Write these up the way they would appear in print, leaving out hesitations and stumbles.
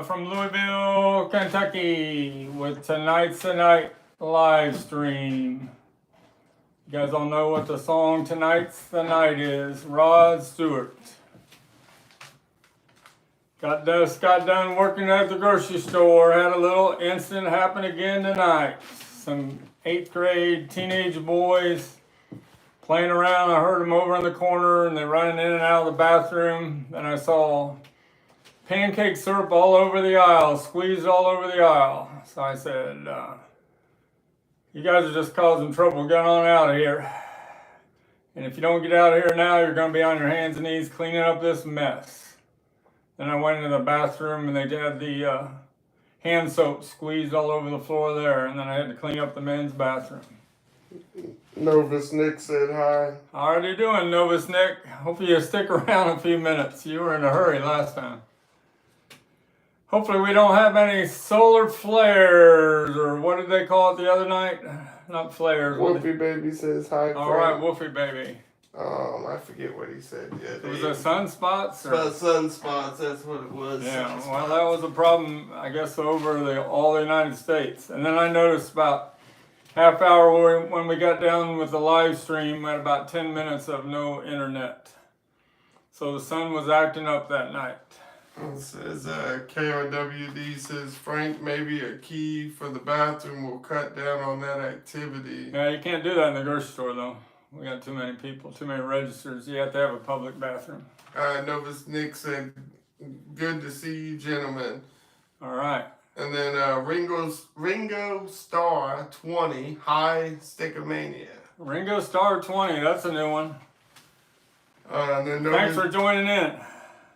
from Louisville, Kentucky, with Tonight's the Night live stream. You guys all know what the song Tonight's the Night is. Rod Stewart. Got done working at the grocery store. Had a little incident happen again tonight. Some 8th grade teenage boys playing around. I heard them over in the corner and they're running in and out of the bathroom. And I saw pancake syrup all over the aisle, squeezed all over the aisle. So I said, you guys are just causing trouble. Get on out of here. And if you don't get out of here now, you're going to be on your hands and knees cleaning up this mess. Then I went into the bathroom and they had the hand soap squeezed all over the floor there. And then I had to clean up the men's bathroom. Novus Nick said hi. How are you doing, Novus Nick? Hope you stick around a few minutes. You were in a hurry last time. Hopefully we don't have any solar flares, or what did they call it the other night? Not flares. Wolfie Baby says hi. All right, Wolfie Baby. I forget what he said. Yeah, was it sunspots? Sunspots, that's what it was. Yeah, sunspots. well, that was a problem, I guess, over all the United States. And then I noticed about half hour when we got down with the live stream, we had about 10 minutes of no internet. So the sun was acting up that night. It says KRWD says, Frank, maybe a key for the bathroom will cut down on that activity. Yeah, you can't do that in the grocery store though. We got too many people, too many registers. You have to have a public bathroom. Novus Nick said, good to see you, gentlemen. All right. And then Ringo Starr 20, hi, Stickermania. Ringo Starr 20, that's a new one. And then Thanks for joining in.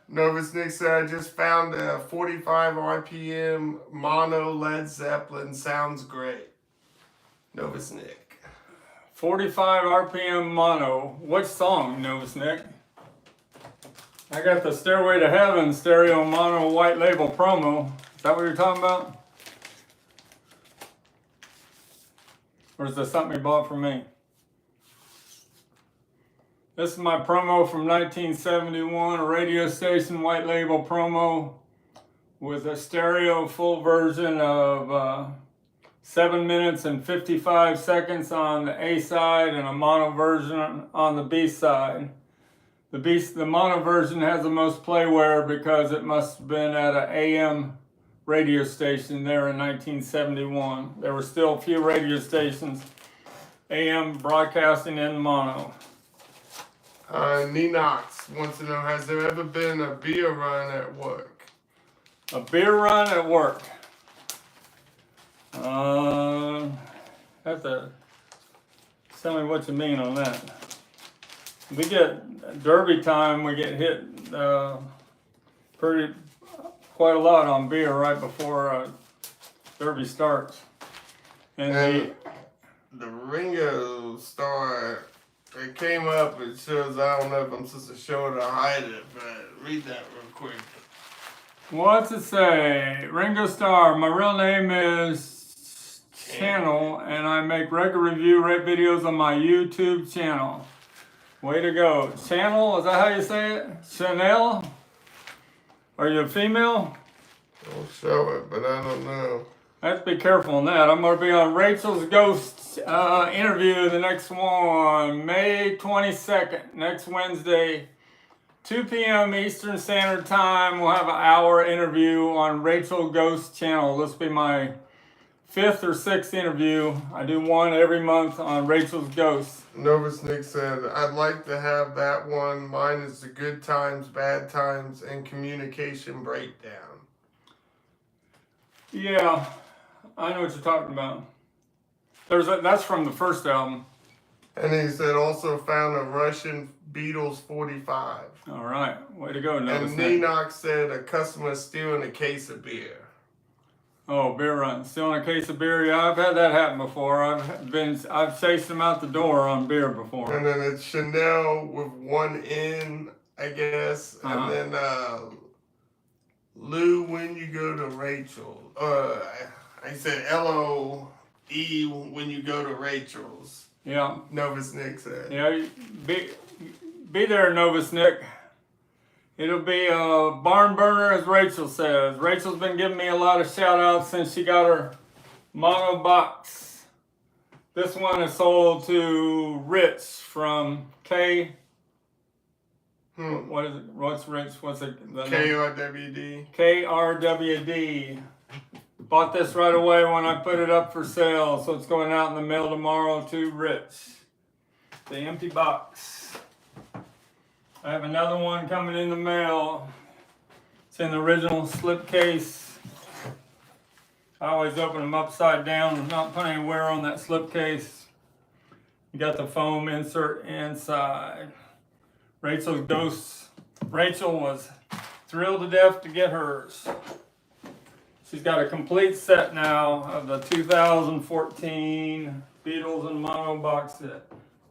Novus Nick said, I just found a 45 RPM mono Led Zeppelin. Sounds great. Novus Nick. 45 RPM mono. What song, Novus Nick? I got the Stairway to Heaven stereo mono white label promo. Is that what you're talking about? Or is this something you bought from me? This is my promo from 1971, a radio station white label promo with a stereo full version of 7 minutes and 55 seconds on the A side and a mono version on the B side. The mono version has the most playware because it must have been at an AM radio station there in 1971. There were still a few radio stations AM broadcasting in mono. Ninox wants to know, has there ever been a beer run at work? A beer run at work? Have to tell me what you mean on that. We get Derby time, we get hit quite a lot on beer right before Derby starts. And the Ringo Starr, it came up, it shows, I don't know if I'm supposed to show it or hide it, but read that real quick. What's it say? Ringo Starr, my real name is Channel, and I make regular review rate videos on my YouTube channel. Way to go. Channel, is that how you say it? Chanel? Are you a female? I'll show it, but I don't know. I have to be careful on that. I'm going to be on Rachel's Ghost interview, the next one, May 22nd, next Wednesday, 2 p.m. Eastern Standard Time. We'll have an hour interview on Rachel Ghost channel. This will be my 5th or 6th interview. I do one every month on Rachel's Ghost. Novus Nick said, I'd like to have that one. Mine is the good times, bad times, and communication breakdown. Yeah, I know what you're talking about. That's from the first album. And he said also found a Russian Beatles 45. All right, way to go, Novus And Nick. Ninox said a customer stealing a case of beer. Oh, beer run. Stealing a case of beer. Yeah, I've had that happen before. I've chased them out the door on beer before. And then it's Chanel with one N, I guess. And then Lou, when you go to Rachel. I said LOE when you go to Rachel's. Yeah. Novus Nick said. Yeah, be there, Novus Nick. It'll be a barn burner, as Rachel says. Rachel's been giving me a lot of shout outs since she got her mono box. This one is sold to Rich from K. What is it? What's Rich? What's it? KRWD. KRWD. Bought this right away when I put it up for sale, so it's going out in the mail tomorrow to Rich. The empty box. I have another one coming in the mail. It's in the original slip case. I always open them upside down and not put any wear on that slip case. You got the foam insert inside. Rachel was thrilled to death to get hers. She's got a complete set now of the 2014 Beatles and Mono box set.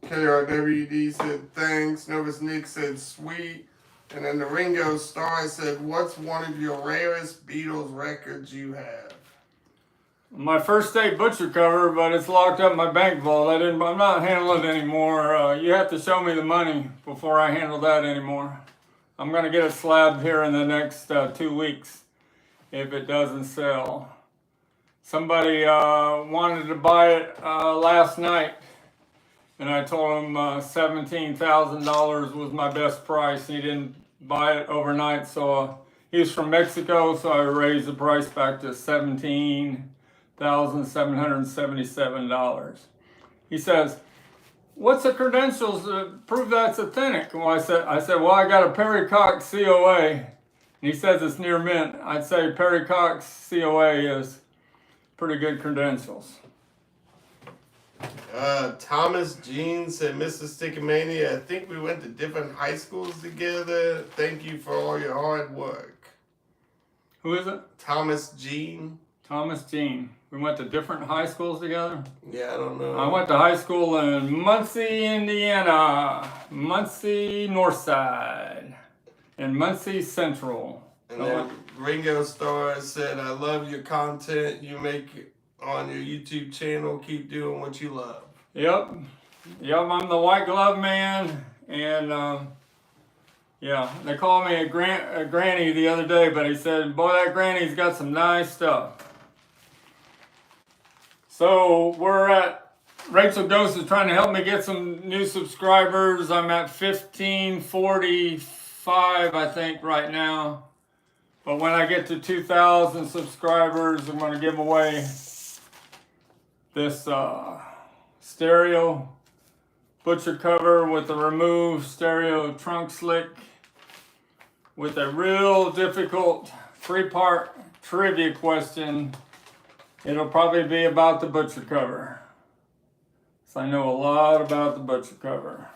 KRWD said thanks. Novus Nick said sweet. And then the Ringo Starr said, what's one of your rarest Beatles records you have? My first state butcher cover, but it's locked up in my bank vault. I'm not handling it anymore. You have to show me the money before I handle that anymore. I'm gonna get it slabbed here in the next 2 weeks if it doesn't sell. Somebody wanted to buy it last night. And I told him $17,000 was my best price. He didn't buy it overnight, so he's from Mexico, so I raised the price back to $17,777. He says, "What's the credentials to prove that's authentic?" Well, I said, "Well, I got a Perry Cox COA." And he says it's near mint. I'd say Perry Cox COA is pretty good credentials. Thomas Jean said, Mr. Stickermania, I think we went to different high schools together. Thank you for all your hard work. Who is it? Thomas Jean. Thomas Jean. We went to different high schools together? Yeah, I don't know. I went to high school in Muncie, Indiana. Muncie Northside. And Muncie Central. And then Ringo Starr said, I love your content you make on your YouTube channel. Keep doing what you love. Yep, I'm the white glove man, and yeah, they called me a granny the other day, but he said, boy, that granny's got some nice stuff. So Rachel Ghost is trying to help me get some new subscribers. I'm at 1545, I think, right now. But when I get to 2,000 subscribers, I'm going to give away this stereo butcher cover with a removed stereo trunk slick with a real difficult 3-part trivia question. It'll probably be about the butcher cover. So I know a lot about the butcher cover.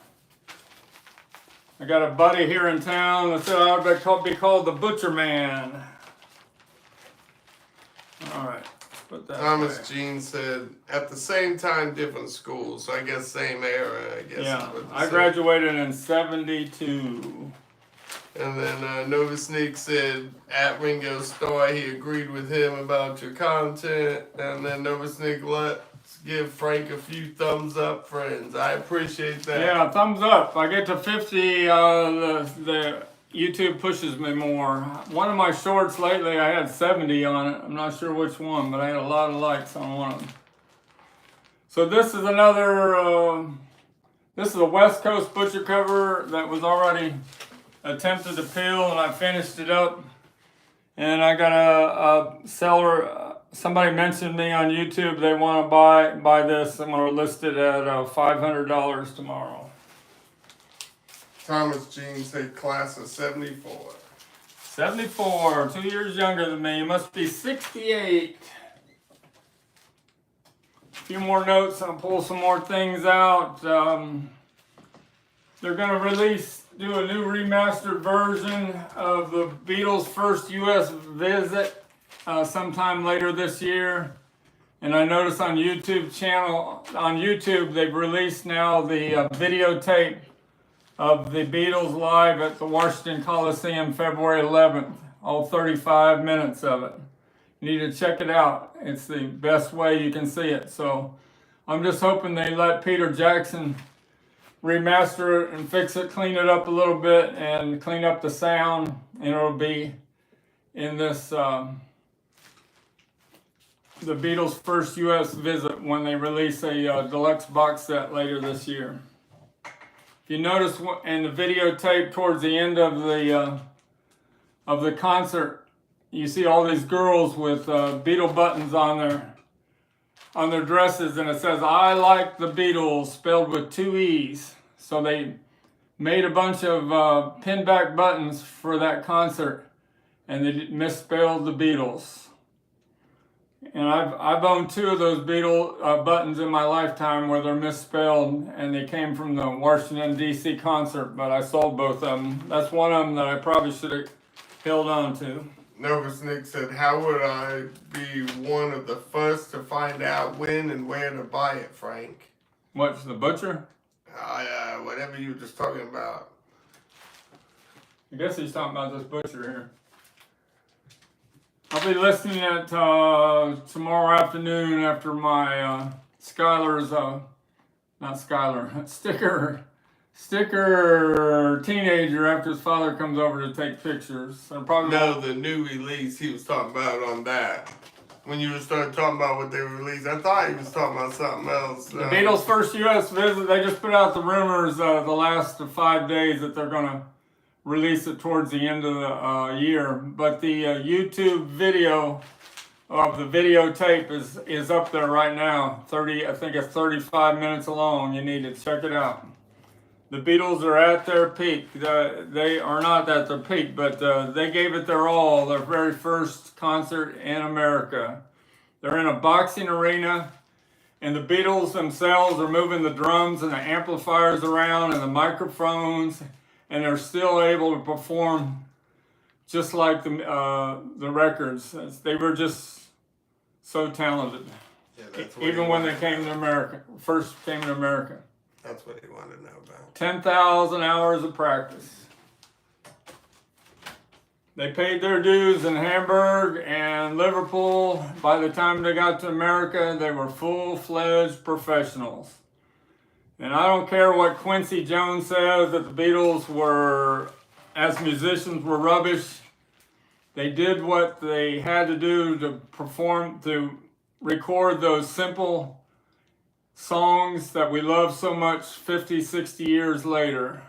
I got a buddy here in town that said I would be called the Butcher Man. All right. Thomas Jean said, at the same time, different schools. So I guess same era, I guess. Yeah, I graduated in 72. And then Nova Sneak said, at Ringo Starr, he agreed with him about your content. And then Nova Sneak, let's give Frank a few thumbs up, friends. I appreciate that. Yeah, thumbs up. I get to 50, the YouTube pushes me more. One of my shorts lately, I had 70 on it. I'm not sure which one, but I had a lot of likes on one of them. So this is another, this is a West Coast butcher cover that was already attempted to peel, and I finished it up. And I got a seller, somebody mentioned me on YouTube, they want to buy this. I'm going to list it at $500 tomorrow. Thomas Jean said class of 74. 74, 2 years younger than me. You must be 68. A few more notes. I'll pull some more things out. They're going to do a new remastered version of the Beatles' first U.S. visit sometime later this year. And I noticed on YouTube they've released now the videotape of the Beatles live at the Washington Coliseum February 11th, all 35 minutes of it. You need to check it out. It's the best way you can see it. So I'm just hoping they let Peter Jackson remaster it and fix it, clean it up a little bit, and clean up the sound, and it'll be in this the Beatles' first U.S. visit when they release a deluxe box set later this year. If you notice in the videotape towards the end of the concert, you see all these girls with Beatle buttons on their dresses, and it says "I like the Beatles" spelled with 2 E's. So they made a bunch of pinback buttons for that concert, and they misspelled the Beatles. And I've owned 2 of those Beatle buttons in my lifetime where they're misspelled, and they came from the Washington D.C. concert, but I sold both of them. That's one of them that I probably should have held on to. Novus Nick said, how would I be one of the first to find out when and where to buy it, Frank? What's the butcher? Whatever you were just talking about. I guess he's talking about this butcher here. I'll be listening at tomorrow afternoon after my Skylar's, not Skylar, sticker teenager after his father comes over to take pictures. So probably No, the new release he was talking about on that. When you started talking about what they released, I thought he was talking about something else. The Beatles' first U.S. visit, they just put out the rumors the last 5 days that they're going to release it towards the end of the year. But the YouTube video of the videotape is up there right now. I think it's 35 minutes long. You need to check it out. The Beatles are at their peak. They are not at their peak, but they gave it their all, their very first concert in America. They're in a boxing arena, and the Beatles themselves are moving the drums and the amplifiers around and the microphones, and they're still able to perform just like the records. They were just so talented. Yeah, even when they came to America, first came to America. That's what he wanted to know about. 10,000 hours of practice. They paid their dues in Hamburg and Liverpool. By the time they got to America, they were full-fledged professionals. And I don't care what Quincy Jones says that the Beatles were, as musicians, were rubbish. They did what they had to do to perform, to record those simple songs that we love so much 50, 60 years later.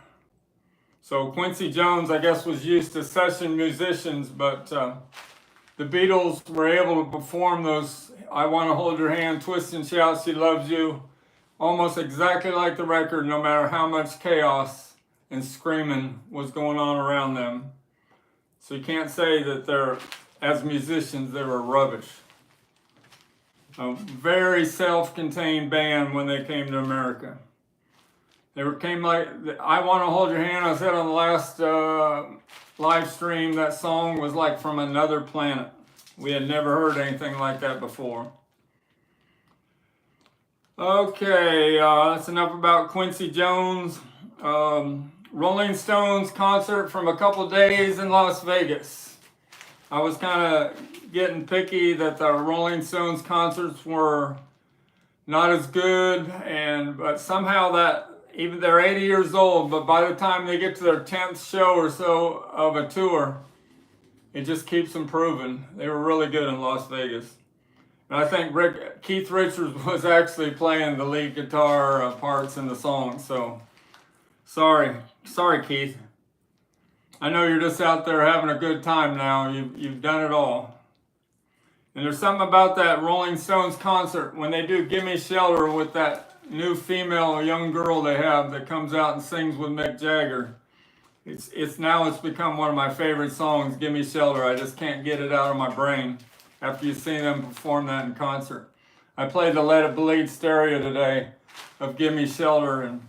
So Quincy Jones, I guess, was used to session musicians, but the Beatles were able to perform those "I Want to Hold Your Hand," "Twist and Shout," "She Loves You," almost exactly like the record, no matter how much chaos and screaming was going on around them. So you can't say that as musicians, they were rubbish. A very self-contained band when they came to America. Came like, "I Want to Hold Your Hand," I said on the last live stream, that song was like from another planet. We had never heard anything like that before. Okay, that's enough about Quincy Jones. Rolling Stones concert from a couple days in Las Vegas. I was kind of getting picky that the Rolling Stones concerts were not as good, but somehow even they're 80 years old, but by the time they get to their 10th show or so of a tour, it just keeps improving. They were really good in Las Vegas. And I think Keith Richards was actually playing the lead guitar parts in the song, so sorry Keith. I know you're just out there having a good time now. You've done it all. And there's something about that Rolling Stones concert when they do "Gimme Shelter" with that new female young girl they have that comes out and sings with Mick Jagger. It's become one of my favorite songs, "Gimme Shelter." I just can't get it out of my brain after you've seen them perform that in concert. I played the "Let It Bleed" stereo today of "Gimme Shelter," and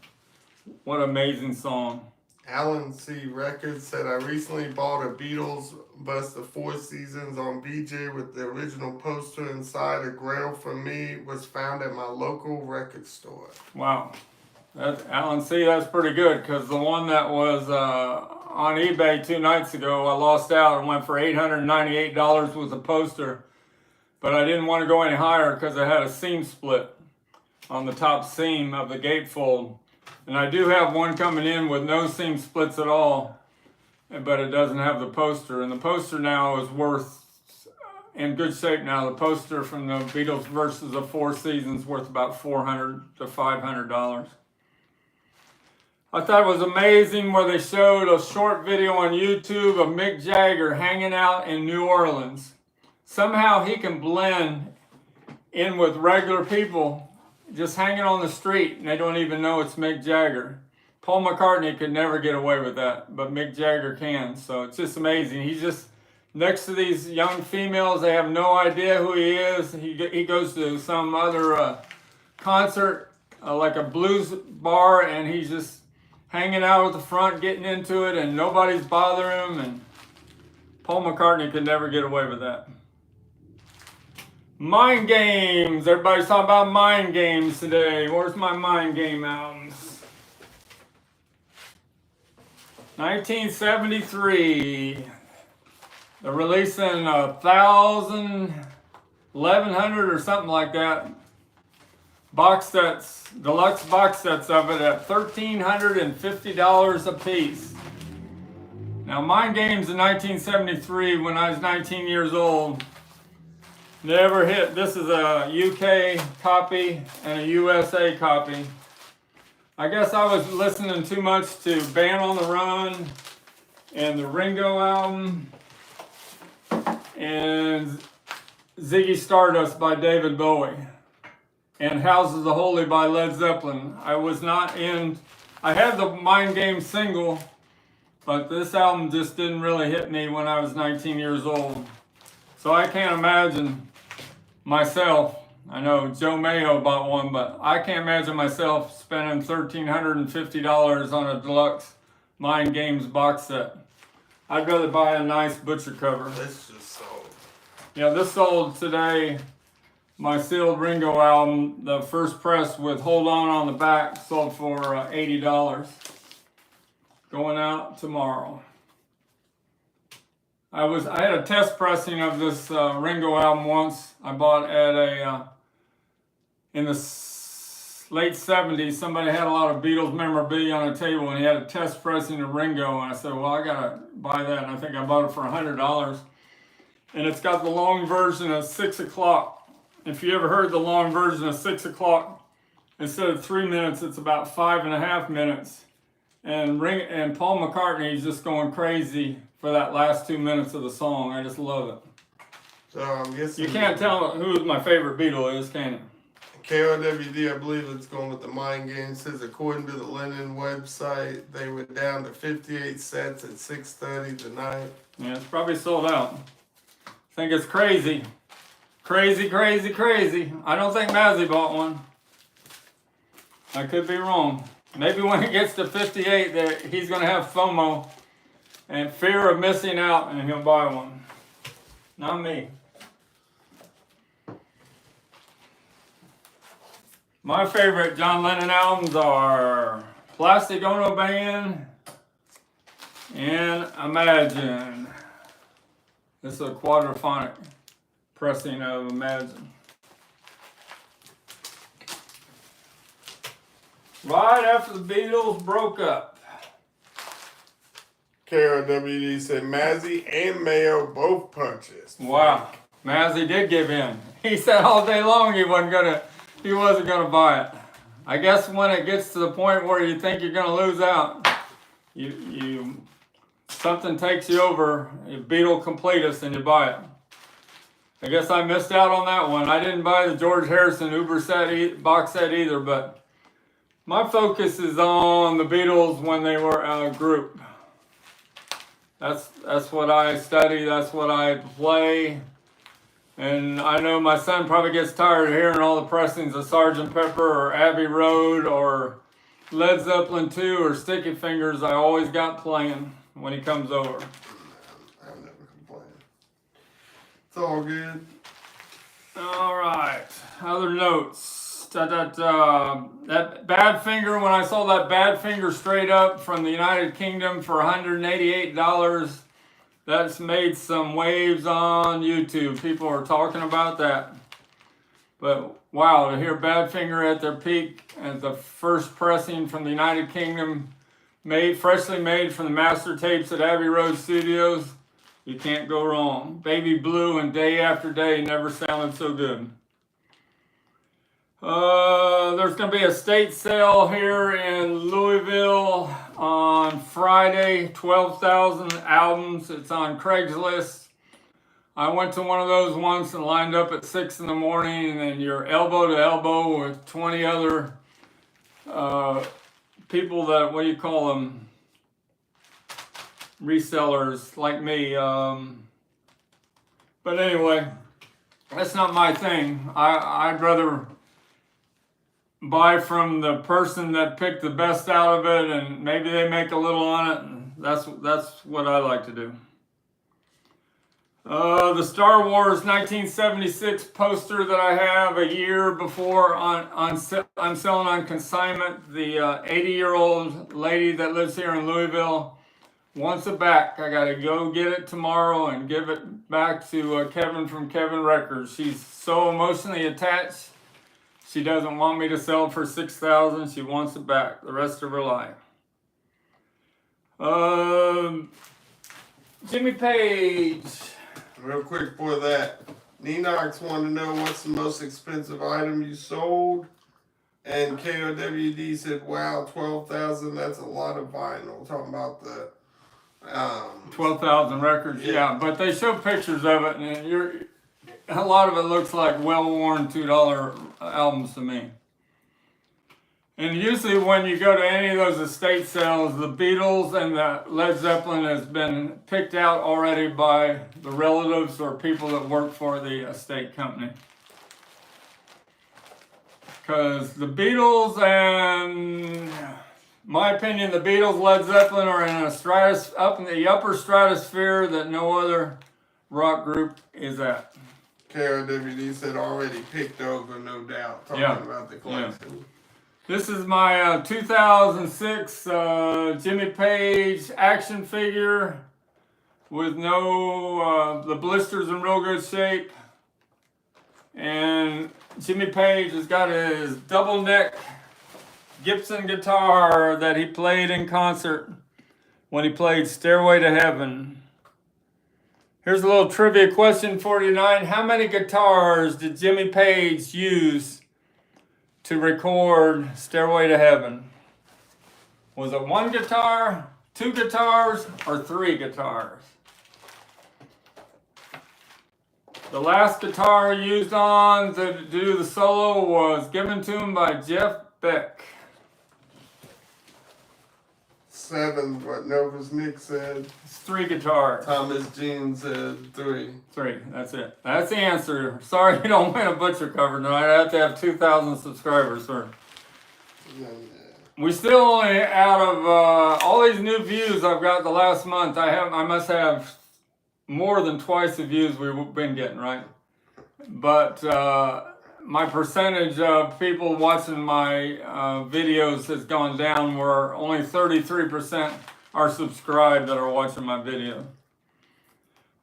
what an amazing song. Alan C. Records said, I recently bought a Beatles Bust of 4 Seasons on BJ with the original poster inside. A grail for me was found at my local record store. Wow. Alan C., that's pretty good, because the one that was on eBay 2 nights ago, I lost out and went for $898 with a poster, but I didn't want to go any higher because it had a seam split on the top seam of the gatefold. And I do have one coming in with no seam splits at all, but it doesn't have the poster. And the poster now is worth, in good shape now, the poster from the Beatles versus the Four Seasons worth about $400 to $500. I thought it was amazing where they showed a short video on YouTube of Mick Jagger hanging out in New Orleans. Somehow he can blend in with regular people just hanging on the street and they don't even know it's Mick Jagger. Paul McCartney could never get away with that, but Mick Jagger can. So it's just amazing. He's just next to these young females. They have no idea who he is. He goes to some other concert, like a blues bar, and he's just hanging out at the front, getting into it, and nobody's bothering him. And Paul McCartney could never get away with that. Mind games. Everybody's talking about mind games today. Where's my mind game albums? 1973. They're releasing 1,000, 1,100 or something like that. Box sets, deluxe box sets of it at $1,350 a piece. Now, Mind Games in 1973, when I was 19 years old, never hit. This is a UK copy and a USA copy. I guess I was listening too much to Band on the Run and the Ringo album and Ziggy Stardust by David Bowie and Houses of Holy by Led Zeppelin. I had the Mind Game single, but this album just didn't really hit me when I was 19 years old. So I can't imagine myself, I know Joe Mayo bought one, but I can't imagine myself spending $1,350 on a deluxe Mind Games box set. I'd rather buy a nice butcher cover. This just sold. Yeah, this sold today. My sealed Ringo album, the first press with Hold On the back, sold for $80. Going out tomorrow. I had a test pressing of this Ringo album once. I bought at in the late 70s. Somebody had a lot of Beatles memorabilia on a table and he had a test pressing of Ringo. And I said, well, I gotta buy that. And I think I bought it for $100. And it's got the long version of 6 o'clock. If you ever heard the long version of 6 o'clock, instead of 3 minutes, it's about 5.5 minutes. And Paul McCartney is just going crazy for that last 2 minutes of the song. I just love it. So I'm guessing You can't tell who my favorite Beatle is, can you? KOWD, I believe it's going with the Mind Game. Says according to the Lennon website, they were down to 58 sets at 6:30 tonight. Yeah, it's probably sold out. I think it's crazy. Crazy, crazy, crazy. I don't think Mazzy bought one. I could be wrong. Maybe when it gets to 58, that he's going to have FOMO and fear of missing out, and he'll buy one. Not me. My favorite John Lennon albums are Plastic Ono Band and Imagine. This is a quadraphonic pressing of Imagine. Right after the Beatles broke up. KOWD said Mazzy and Mayo both punches. Wow, Mazzy did give in. He said all day long he wasn't gonna buy it. I guess when it gets to the point where you think you're gonna lose out, you something takes you over, you Beatle completist, and you buy it. I guess I missed out on that one. I didn't buy the George Harrison Uber box set either, but my focus is on the Beatles when they were a group. That's what I study, that's what I play. And I know my son probably gets tired of hearing all the pressings of Sgt. Pepper or Abbey Road or Led Zeppelin 2 or Sticky Fingers. I always got playing when he comes over. I'll never complain. It's all good. All right, other notes. That Badfinger, when I saw that Badfinger straight up from the United Kingdom for $188, that's made some waves on YouTube. People are talking about that. But wow, to hear Badfinger at their peak at the first pressing from the United Kingdom, freshly made from the master tapes at Abbey Road Studios, you can't go wrong. Baby Blue and Day After Day never sounded so good. There's going to be a state sale here in Louisville on Friday, 12,000 albums. It's on Craigslist. I went to one of those once and lined up at 6 in the morning, and then you're elbow to elbow with 20 other people that, what do you call them, resellers like me. But anyway, that's not my thing. I'd rather buy from the person that picked the best out of it, and maybe they make a little on it, and that's what I like to do. The Star Wars 1976 poster that I have a year before I'm selling on consignment. The 80-year-old lady that lives here in Louisville wants it back. I gotta go get it tomorrow and give it back to Kevin from Kevin Records. She's so emotionally attached. She doesn't want me to sell it for $6,000. She wants it back the rest of her life. Jimmy Page. Real quick for that, Nenox wanted to know what's the most expensive item you sold, and KOWD said, "Wow, 12,000. That's a lot of vinyl." Talking about the 12,000 records, yeah. But they show pictures of it, and a lot of it looks like well-worn $2 albums to me. And usually when you go to any of those estate sales, the Beatles and the Led Zeppelin has been picked out already by the relatives or people that work for the estate company. Because the Beatles and, my opinion, the Beatles, Led Zeppelin are in a up in the upper stratosphere that no other rock group is at. KOWD said already picked over, no doubt. Talking about the collection. Yeah. This is my 2006 Jimmy Page action figure with no, the blisters in real good shape. And Jimmy Page has got his double neck Gibson guitar that he played in concert when he played Stairway to Heaven. Here's a little trivia question for you tonight. How many guitars did Jimmy Page use to record Stairway to Heaven? Was it one guitar, two guitars, or three guitars? The last guitar used on to do the solo was given to him by Jeff Beck. 7, what Novus Nick said. It's 3 guitars. Thomas Jean said 3. 3, that's it. That's the answer. Sorry you don't win a butcher cover tonight. I have to have 2,000 subscribers, sir. Yeah. We still only, out of all these new views I've got the last month, I must have more than twice the views we've been getting, right? But my percentage of people watching my videos has gone down, where only 33% are subscribed that are watching my video.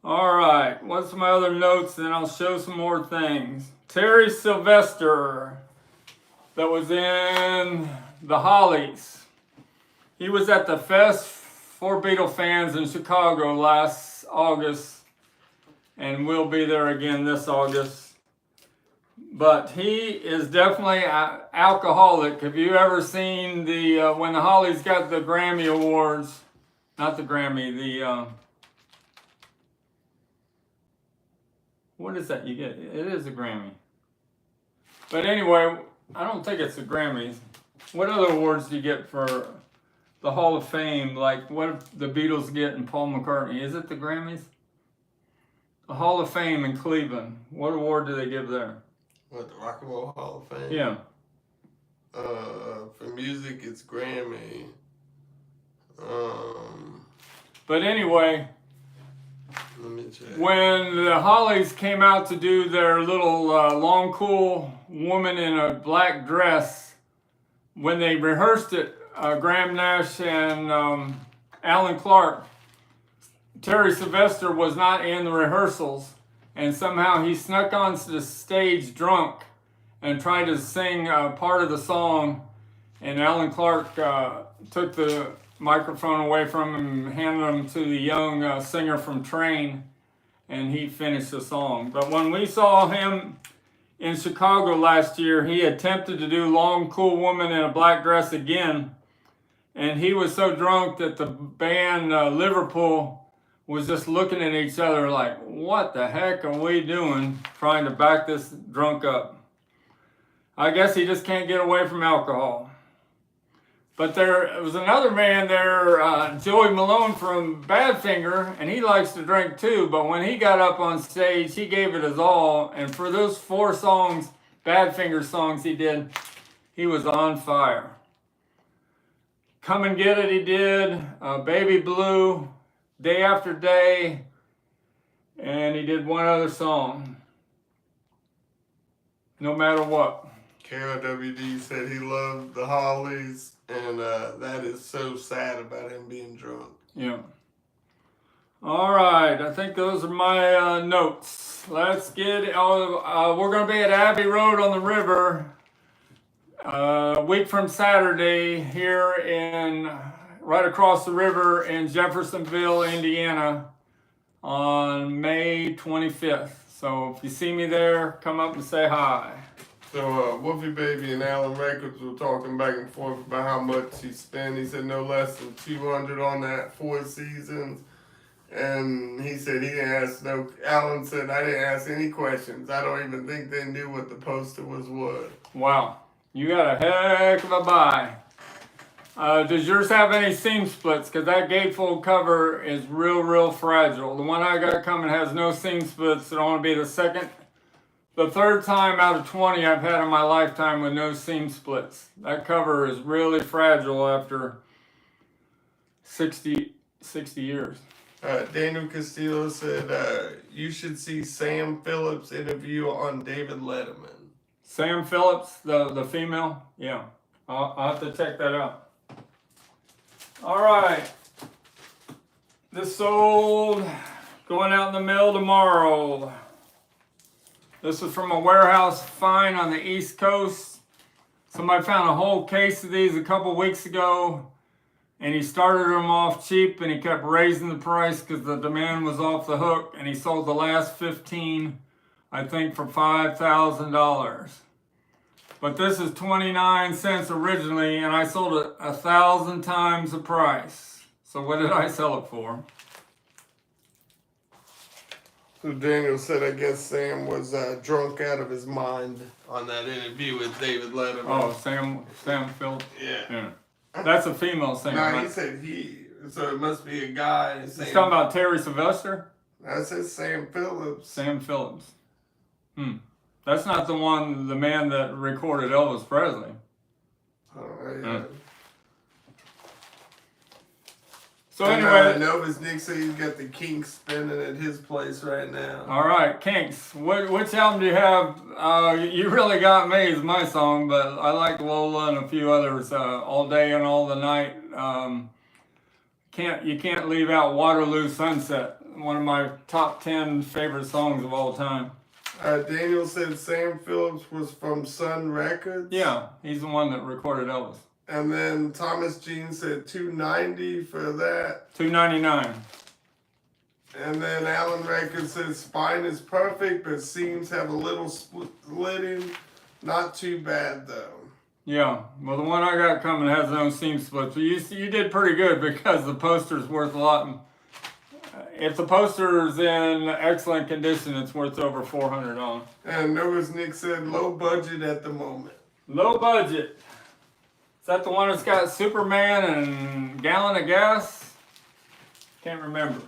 All right, what's my other notes? Then I'll show some more things. Terry Sylvester, that was in the Hollies. He was at the Fest for Beatle fans in Chicago last August, and will be there again this August. But he is definitely alcoholic. Have you ever seen the when the Hollies got the Grammy Awards? Not the Grammy, the what is that you get? It is a Grammy. But anyway, I don't think it's the Grammys. What other awards do you get for the Hall of Fame? Like what the Beatles get and Paul McCartney? Is it the Grammys? The Hall of Fame in Cleveland. What award do they give there? What, the Rock and Roll Hall of Fame? Yeah. For music, it's Grammy. But anyway, Let me check. when the Hollies came out to do their little long cool woman in a black dress, when they rehearsed it, Graham Nash and Alan Clark, Terry Sylvester was not in the rehearsals, and somehow he snuck onto the stage drunk and tried to sing part of the song, and Alan Clark took the microphone away from him and handed him to the young singer from Train, and he finished the song. But when we saw him in Chicago last year, he attempted to do Long Cool Woman in a Black Dress again, and he was so drunk that the band Liverpool was just looking at each other like, what the heck are we doing trying to back this drunk up? I guess he just can't get away from alcohol. But there was another man there, Joey Malone from Badfinger, and he likes to drink too, but when he got up on stage, he gave it his all, and for those 4 songs, Badfinger songs he did, he was on fire. Come and Get It he did, Baby Blue, Day After Day, and he did one other song, No Matter What. KRWD said he loved the Hollies, and that is so sad about him being drunk. Yeah. All right, I think those are my notes. Let's get, we're going to be at Abbey Road on the river a week from Saturday here right across the river in Jeffersonville, Indiana on May 25th. So if you see me there, come up and say hi. So Wolfie Baby and Alan Records were talking back and forth about how much he spent. He said no less than $200 on that 4 seasons. And he said he didn't ask Alan said, I didn't ask any questions. I don't even think they knew what the poster was worth. Wow, you got a heck of a buy. Does yours have any seam splits? Because that gatefold cover is real fragile. The one I got coming has no seam splits. It'll only be the 3rd time out of 20 I've had in my lifetime with no seam splits. That cover is really fragile after 60 years. Daniel Castillo said, you should see Sam Phillips' interview on David Letterman. Sam Phillips, the female? Yeah, I'll have to check that out. All right. This sold, going out in the mail tomorrow. This is from a warehouse find on the East Coast. Somebody found a whole case of these a couple weeks ago, and he started them off cheap, and he kept raising the price because the demand was off the hook, and he sold the last 15, I think, for $5,000. But this is 29 cents originally, and I sold it 1,000 times the price. So what did I sell it for? So Daniel said, I guess Sam was drunk out of his mind on that interview with David Letterman. Oh, Sam Phillips? Yeah. That's a female singer. No, right? he said so it must be a guy. He's talking about Terry Sylvester? I said Sam Phillips. Sam Phillips. That's not the man that recorded Elvis Presley. Oh, yeah. So anyway, Novus Nick said he's got the Kinks spinning at his place right now. All right, Kinks. Which album do you have? You Really Got Me is my song, but I like Lola and a few others. All Day and All the Night. You can't leave out Waterloo Sunset. One of my top 10 favorite songs of all time. Daniel said Sam Phillips was from Sun Records. Yeah, he's the one that recorded Elvis. And then Thomas Jean said $290 for that. $299. And then Alan Records said spine is perfect, but seams have a little splitting. Not too bad though. Yeah, well the one I got coming has no seam splits. You did pretty good because the poster's worth a lot. If the poster's in excellent condition, it's worth over $400. And Noah's Nick said low budget at the moment. Low budget. Is that the one that's got Superman and gallon of gas? Can't remember.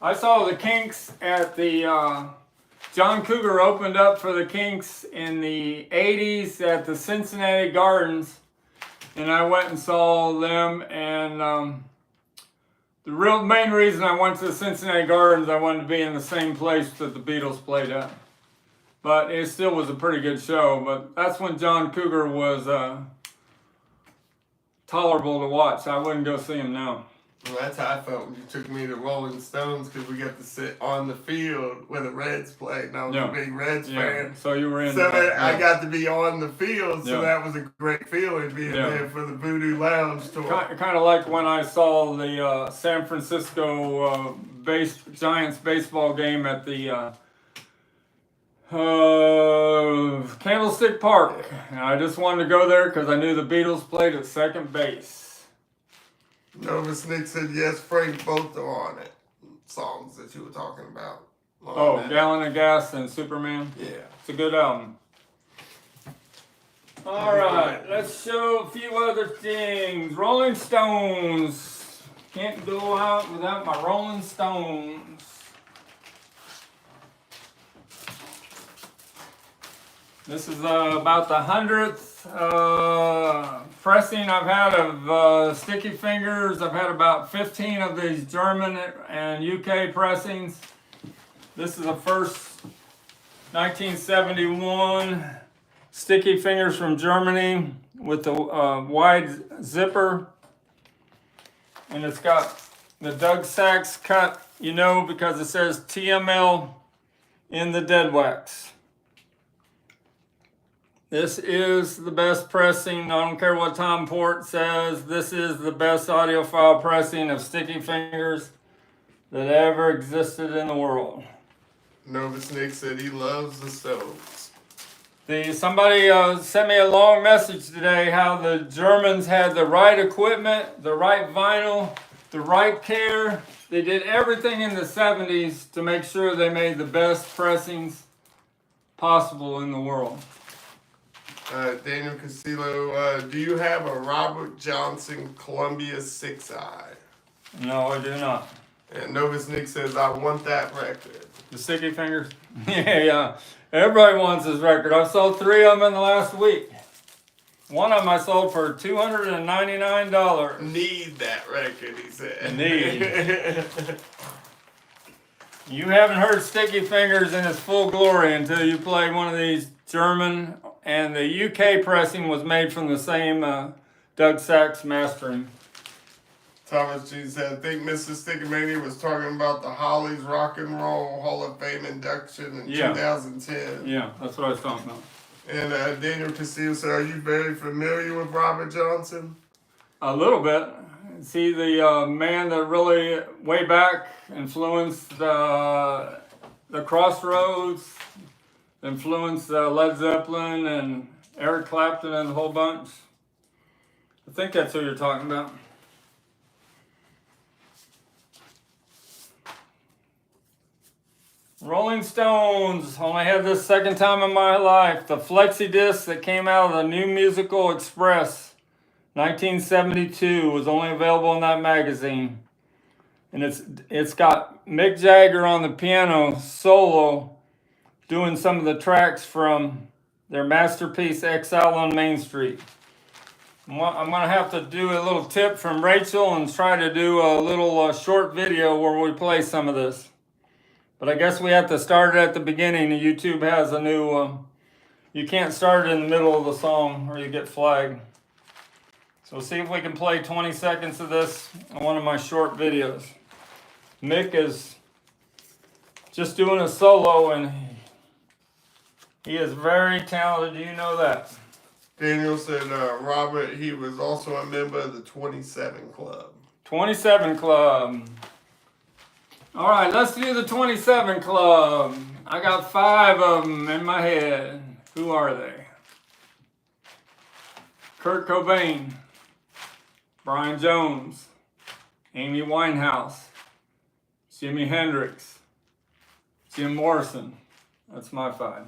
I saw the Kinks at the, John Cougar opened up for the Kinks in the 80s at the Cincinnati Gardens. And I went and saw them, and the main reason I went to the Cincinnati Gardens, I wanted to be in the same place that the Beatles played at. But it still was a pretty good show. But that's when John Cougar was tolerable to watch. I wouldn't go see him now. Well, that's how I felt when you took me to Rolling Stones because we got to sit on the field where the Reds played. And I was a big Reds fan. So you were in. So I got to be on the field, so that was a great feeling being there for the Voodoo Lounge tour. Kind of like when I saw the San Francisco Giants baseball game at the Candlestick Park. And I just wanted to go there because I knew the Beatles played at second base. Nova Snick said, yes, Frank, both are on it. Songs that you were talking about. Gallon of Gas and Superman? Yeah. It's a good album. Alright, let's show a few other things. Rolling Stones. Can't go out without my Rolling Stones. This is about the 100th pressing I've had of Sticky Fingers. I've had about 15 of these German and UK pressings. This is the first 1971 Sticky Fingers from Germany with the wide zipper. And it's got the Doug Sachs cut, you know, because it says TML in the dead wax. This is the best pressing. I don't care what Tom Port says. This is the best audiophile pressing of Sticky Fingers that ever existed in the world. Nova Snick said he loves the Stones. Somebody sent me a long message today how the Germans had the right equipment, the right vinyl, the right care. They did everything in the 70s to make sure they made the best pressings possible in the world. Daniel Castillo, do you have a Robert Johnson Columbia 6-eye? No, I do not. And Nova Snick says, I want that record. The Sticky Fingers? Yeah. Everybody wants this record. I've sold 3 of them in the last week. One of them I sold for $299. Need that record, he said. Need. You haven't heard Sticky Fingers in its full glory until you play one of these German, and the UK pressing was made from the same Doug Sachs mastering. Thomas G said, I think Mr. Stickermania was talking about the Hollies Rock and Roll Hall of Fame induction in 2010. Yeah, that's what I was talking about. And Daniel Castillo said, are you very familiar with Robert Johnson? A little bit. See, the man that really, way back, influenced the Crossroads, influenced Led Zeppelin and Eric Clapton and the whole bunch. I think that's who you're talking about. Rolling Stones, only had this second time in my life. The flexi disc that came out of the New Musical Express, 1972, was only available in that magazine. And it's got Mick Jagger on the piano solo doing some of the tracks from their masterpiece Exile on Main Street. I'm going to have to do a little tip from Rachel and try to do a little short video where we play some of this. But I guess we have to start it at the beginning. YouTube has a new, you can't start it in the middle of the song or you get flagged. So see if we can play 20 seconds of this on one of my short videos. Mick is just doing a solo and he is very talented. You know that. Daniel said, Robert, he was also a member of the 27 Club. 27 Club. All right, let's do the 27 Club. I got 5 of them in my head. Who are they? Kurt Cobain, Brian Jones, Amy Winehouse, Jimi Hendrix, Jim Morrison. That's my 5.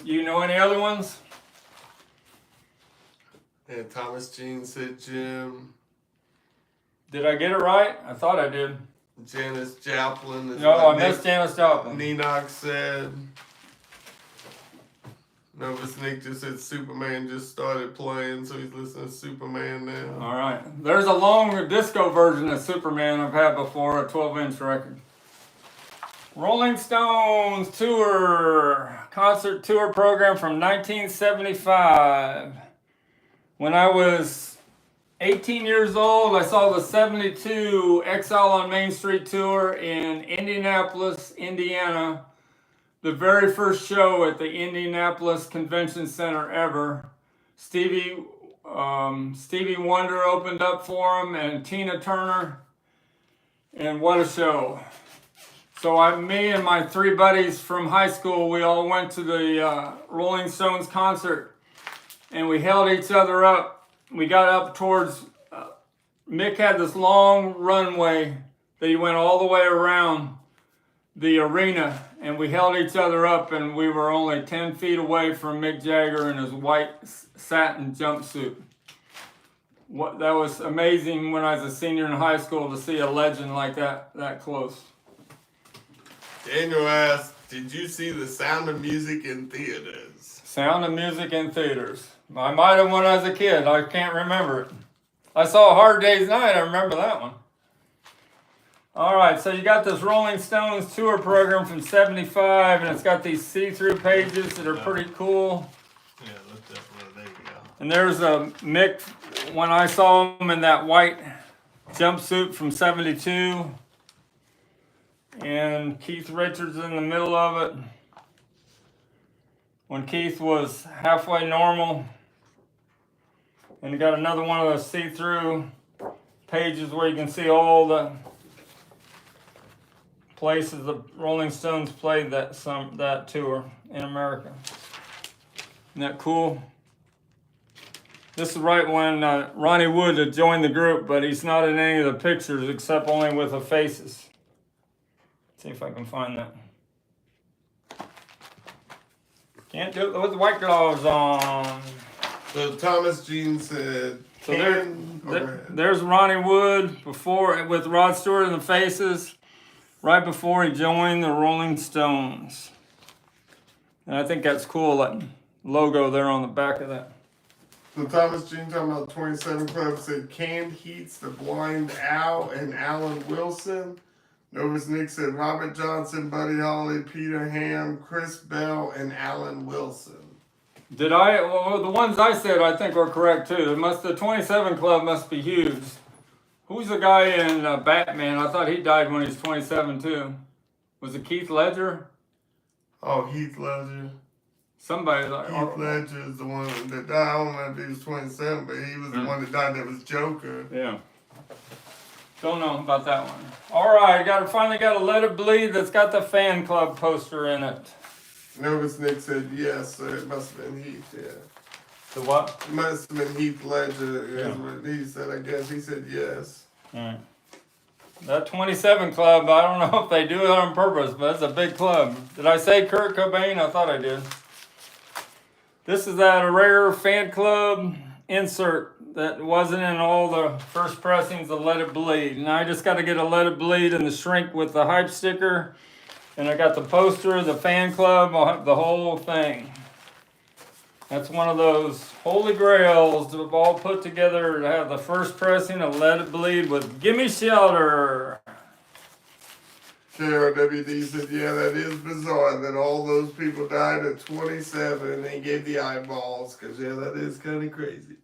You know any other ones? And Thomas Jean said Jim. Did I get it right? I thought I did. Janis Joplin. No, I missed Janis Joplin. Nenox said. Nova Snick just said Superman just started playing, so he's listening to Superman now. All right. There's a long disco version of Superman I've had before, a 12-inch record. Rolling Stones tour, concert tour program from 1975. When I was 18 years old, I saw the 72 Exile on Main Street tour in Indianapolis, Indiana. The very first show at the Indianapolis Convention Center ever. Stevie Wonder opened up for him, and Tina Turner. And what a show. So me and my three buddies from high school, we all went to the Rolling Stones concert, and we held each other up. We got up towards, Mick had this long runway that he went all the way around the arena, and we held each other up, and we were only 10 feet away from Mick Jagger in his white satin jumpsuit. That was amazing when I was a senior in high school to see a legend like that close. Daniel asked, did you see The Sound of Music in theaters? Sound of Music in theaters. I might have when I was a kid. I can't remember it. I saw Hard Day's Night. I remember that one. All right, so you got this Rolling Stones tour program from '75, and it's got these see-through pages that are pretty cool. Yeah, look up there you go. And there's a Mick when I saw him in that white jumpsuit from '72. And Keith Richards in the middle of it. When Keith was halfway normal. And you got another one of those see-through pages where you can see all the places the Rolling Stones played that tour in America. Isn't that cool? This is right when Ronnie Wood had joined the group, but he's not in any of the pictures except only with the faces. See if I can find that. Can't do it with the white gloves on. So Thomas Jean said, so there's Ronnie Wood before with Rod Stewart in the faces, right before he joined the Rolling Stones. And I think that's cool, that logo there on the back of that. So Thomas Jean talking about 27 Club said Canned Heat's The Blind Owl and Alan Wilson. Novus Nick said Robert Johnson, Buddy Holly, Peter Ham, Chris Bell, and Alan Wilson. Well, the ones I said I think were correct too. The 27 Club must be huge. Who's the guy in Batman? I thought he died when he was 27 too. Was it Keith Ledger? Oh, Heath Ledger. Somebody like Heath Ledger is the one that died. I don't know if he was 27, but he was the one that died that was Joker. Yeah. Don't know about that one. All right, finally got a Let It Bleed that's got the fan club poster in it. Novus Nick said yes, so it must have been Heath, yeah. The what? It must have been Heath Ledger, is what he said, I guess. He said yes. All right. That 27 Club, I don't know if they do it on purpose, but it's a big club. Did I say Kurt Cobain? I thought I did. This is that rare fan club insert that wasn't in all the first pressings of Let It Bleed. And I just got to get a Let It Bleed in the shrink with the hype sticker. And I got the poster, the fan club, I'll have the whole thing. That's one of those holy grails that we've all put together to have the first pressing of Let It Bleed with Gimme Shelter. KRWD said, yeah, that is bizarre that all those people died at 27 and they gave the eyeballs, because, yeah, that is kind of crazy.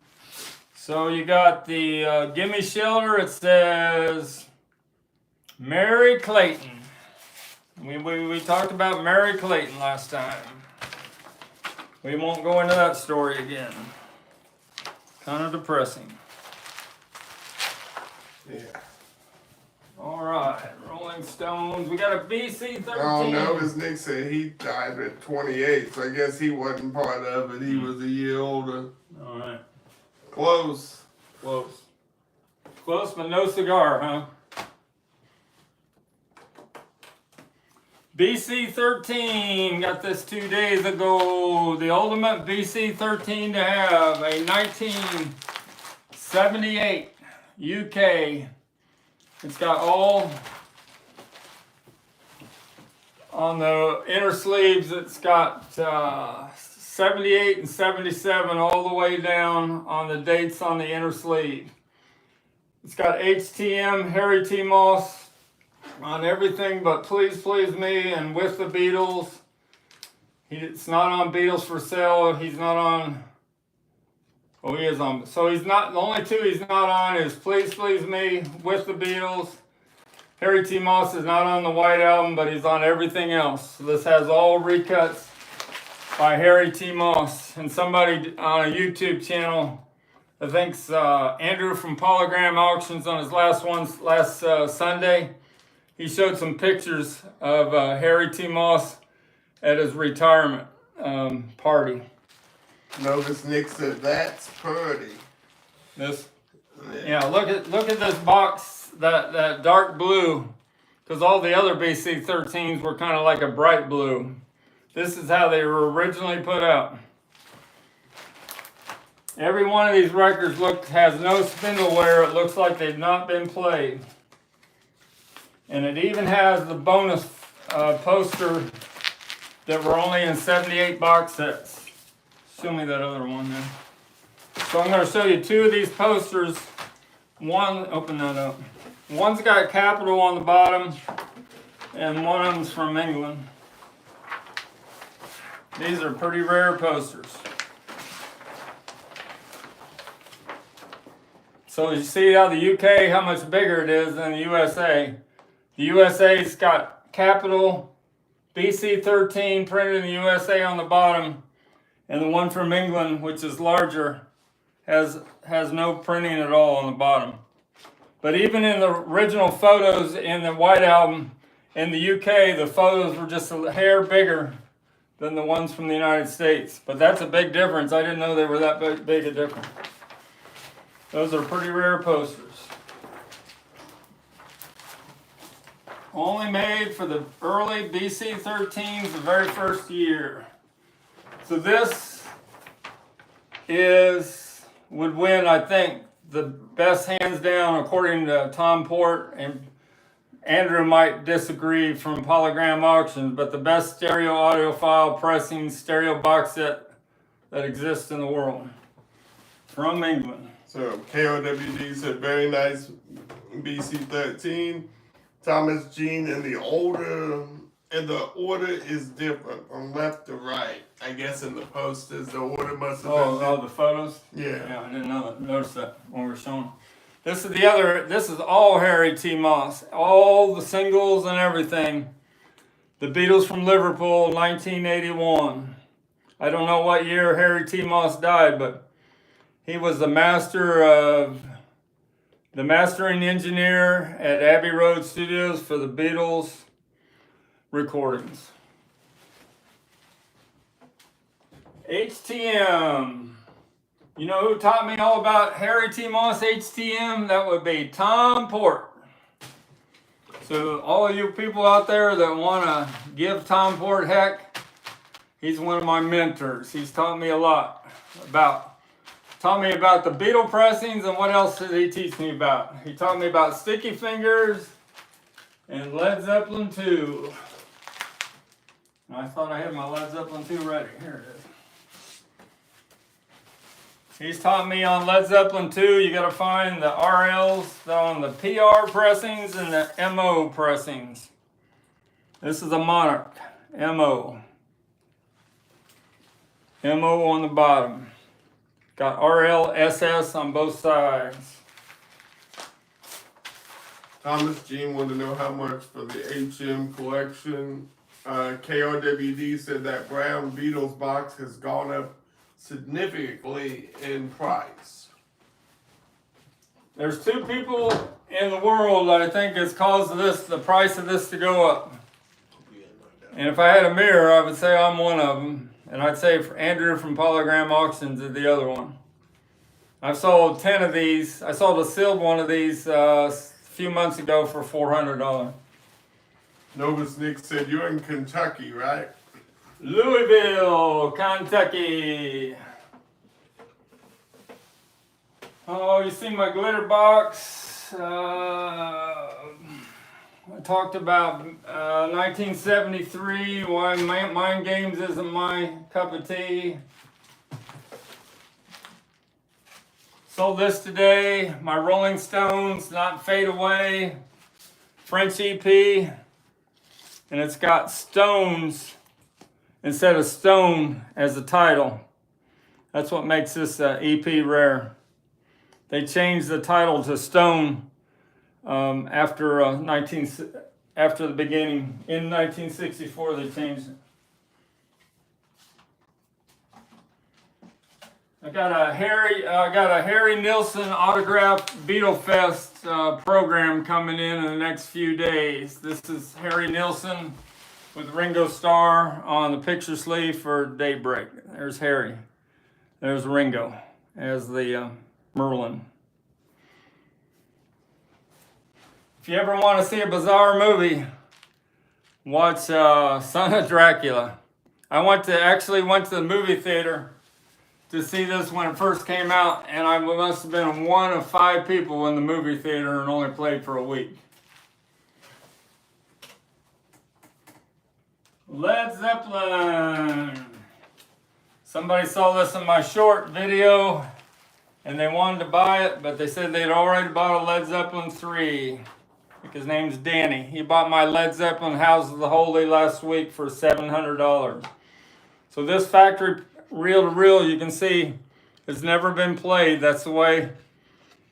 So you got the Gimme Shelter. It says Mary Clayton. We talked about Mary Clayton last time. We won't go into that story again. Kind of depressing. Yeah. All right, Rolling Stones. We got a BC 13. Oh, no, as Nick said, he died at 28, so I guess he wasn't part of it. He was a year older. All right. Close. Close, but no cigar, huh? BC 13, got this 2 days ago. The ultimate BC 13 to have, a 1978 UK. It's got all on the inner sleeves. It's got 78 and 77 all the way down on the dates on the inner sleeve. It's got HTM, Harry T. Moss on everything but Please Please Me and With the Beatles. It's not on Beatles for Sale. He's not on Oh, he is on. So he's not, the only two he's not on is Please Please Me with the Beatles. Harry T. Moss is not on the White Album, but he's on everything else. So this has all recuts by Harry T. Moss. And somebody on a YouTube channel, I think's Andrew from Polygram Auctions on his last Sunday, he showed some pictures of Harry T. Moss at his retirement party. Notice Nick said that's pretty. This, yeah. Look at this box, that dark blue, because all the other BC13s were kind of like a bright blue. This is how they were originally put out. Every one of these records has no spindle wear. It looks like they've not been played, and it even has the bonus poster that were only in 78 box sets. Show me that other one there. So I'm going to show you two of these posters. One, open that up. One's got Capitol on the bottom, and one of them's from England. These are pretty rare posters. So you see how the UK, how much bigger it is than the USA. The USA's got Capitol BC13 printed in the USA on the bottom. And the one from England, which is larger, has no printing at all on the bottom. But even in the original photos in the White Album in the UK, the photos were just a hair bigger than the ones from the United States. But that's a big difference. I didn't know they were that big a difference. Those are pretty rare posters. Only made for the early BC13s, the very first year. So this would win, I think, the best hands down according to Tom Port, and Andrew might disagree from Polygram Auctions, but the best stereo audiophile pressing stereo box set that exists in the world from England. So KOWD said very nice BC13. Thomas Jean in the order is different from left to right. I guess in the posters, the order must have been. Oh, the photos? Yeah. I didn't notice that when we were showing. This is all Harry T. Moss. All the singles and everything. The Beatles from Liverpool, 1981. I don't know what year Harry T. Moss died, but he was the mastering engineer at Abbey Road Studios for the Beatles recordings. HTM. You know who taught me all about Harry T. Moss HTM? That would be Tom Port. So all of you people out there that want to give Tom Port heck, he's one of my mentors. He's taught me a lot about the Beatle pressings, and what else did he teach me about? He taught me about Sticky Fingers and Led Zeppelin 2. I thought I had my Led Zeppelin 2 ready. Here it is. He's taught me on Led Zeppelin 2, you gotta find the RLs on the PR pressings and the MO pressings. This is a Monarch, MO. MO on the bottom. Got RL, SS on both sides. Thomas Jean wanted to know how much for the HM collection. KRWD said that brown Beatles box has gone up significantly in price. There's two people in the world that I think has caused the price of this to go up. And if I had a mirror, I would say I'm one of them. And I'd say Andrew from Polygram Auctions is the other one. I've sold 10 of these. I sold a sealed one of these a few months ago for $400. Novus Nick said, you're in Kentucky, right? Louisville, Kentucky. Oh, you see my glitter box? I talked about 1973, why Mind Games isn't my cup of tea. Sold this today, my Rolling Stones, Not Fade Away, French EP, and it's got Stones instead of Stone as the title. That's what makes this EP rare. They changed the title to Stone after the beginning. In 1964, they changed it. I got a Harry Nilsson autographed Beatle Fest program coming in the next few days. This is Harry Nilsson with Ringo Starr on the picture sleeve for Daybreak. There's Harry. There's Ringo as the Merlin. If you ever want to see a bizarre movie, watch Son of Dracula. I actually went to the movie theater to see this when it first came out, and I must have been one of 5 people in the movie theater and only played for a week. Led Zeppelin. Somebody saw this in my short video and they wanted to buy it, but they said they'd already bought a Led Zeppelin 3. I think his name's Danny. He bought my Led Zeppelin House of the Holy last week for $700. So this factory reel to reel, you can see, has never been played. That's the way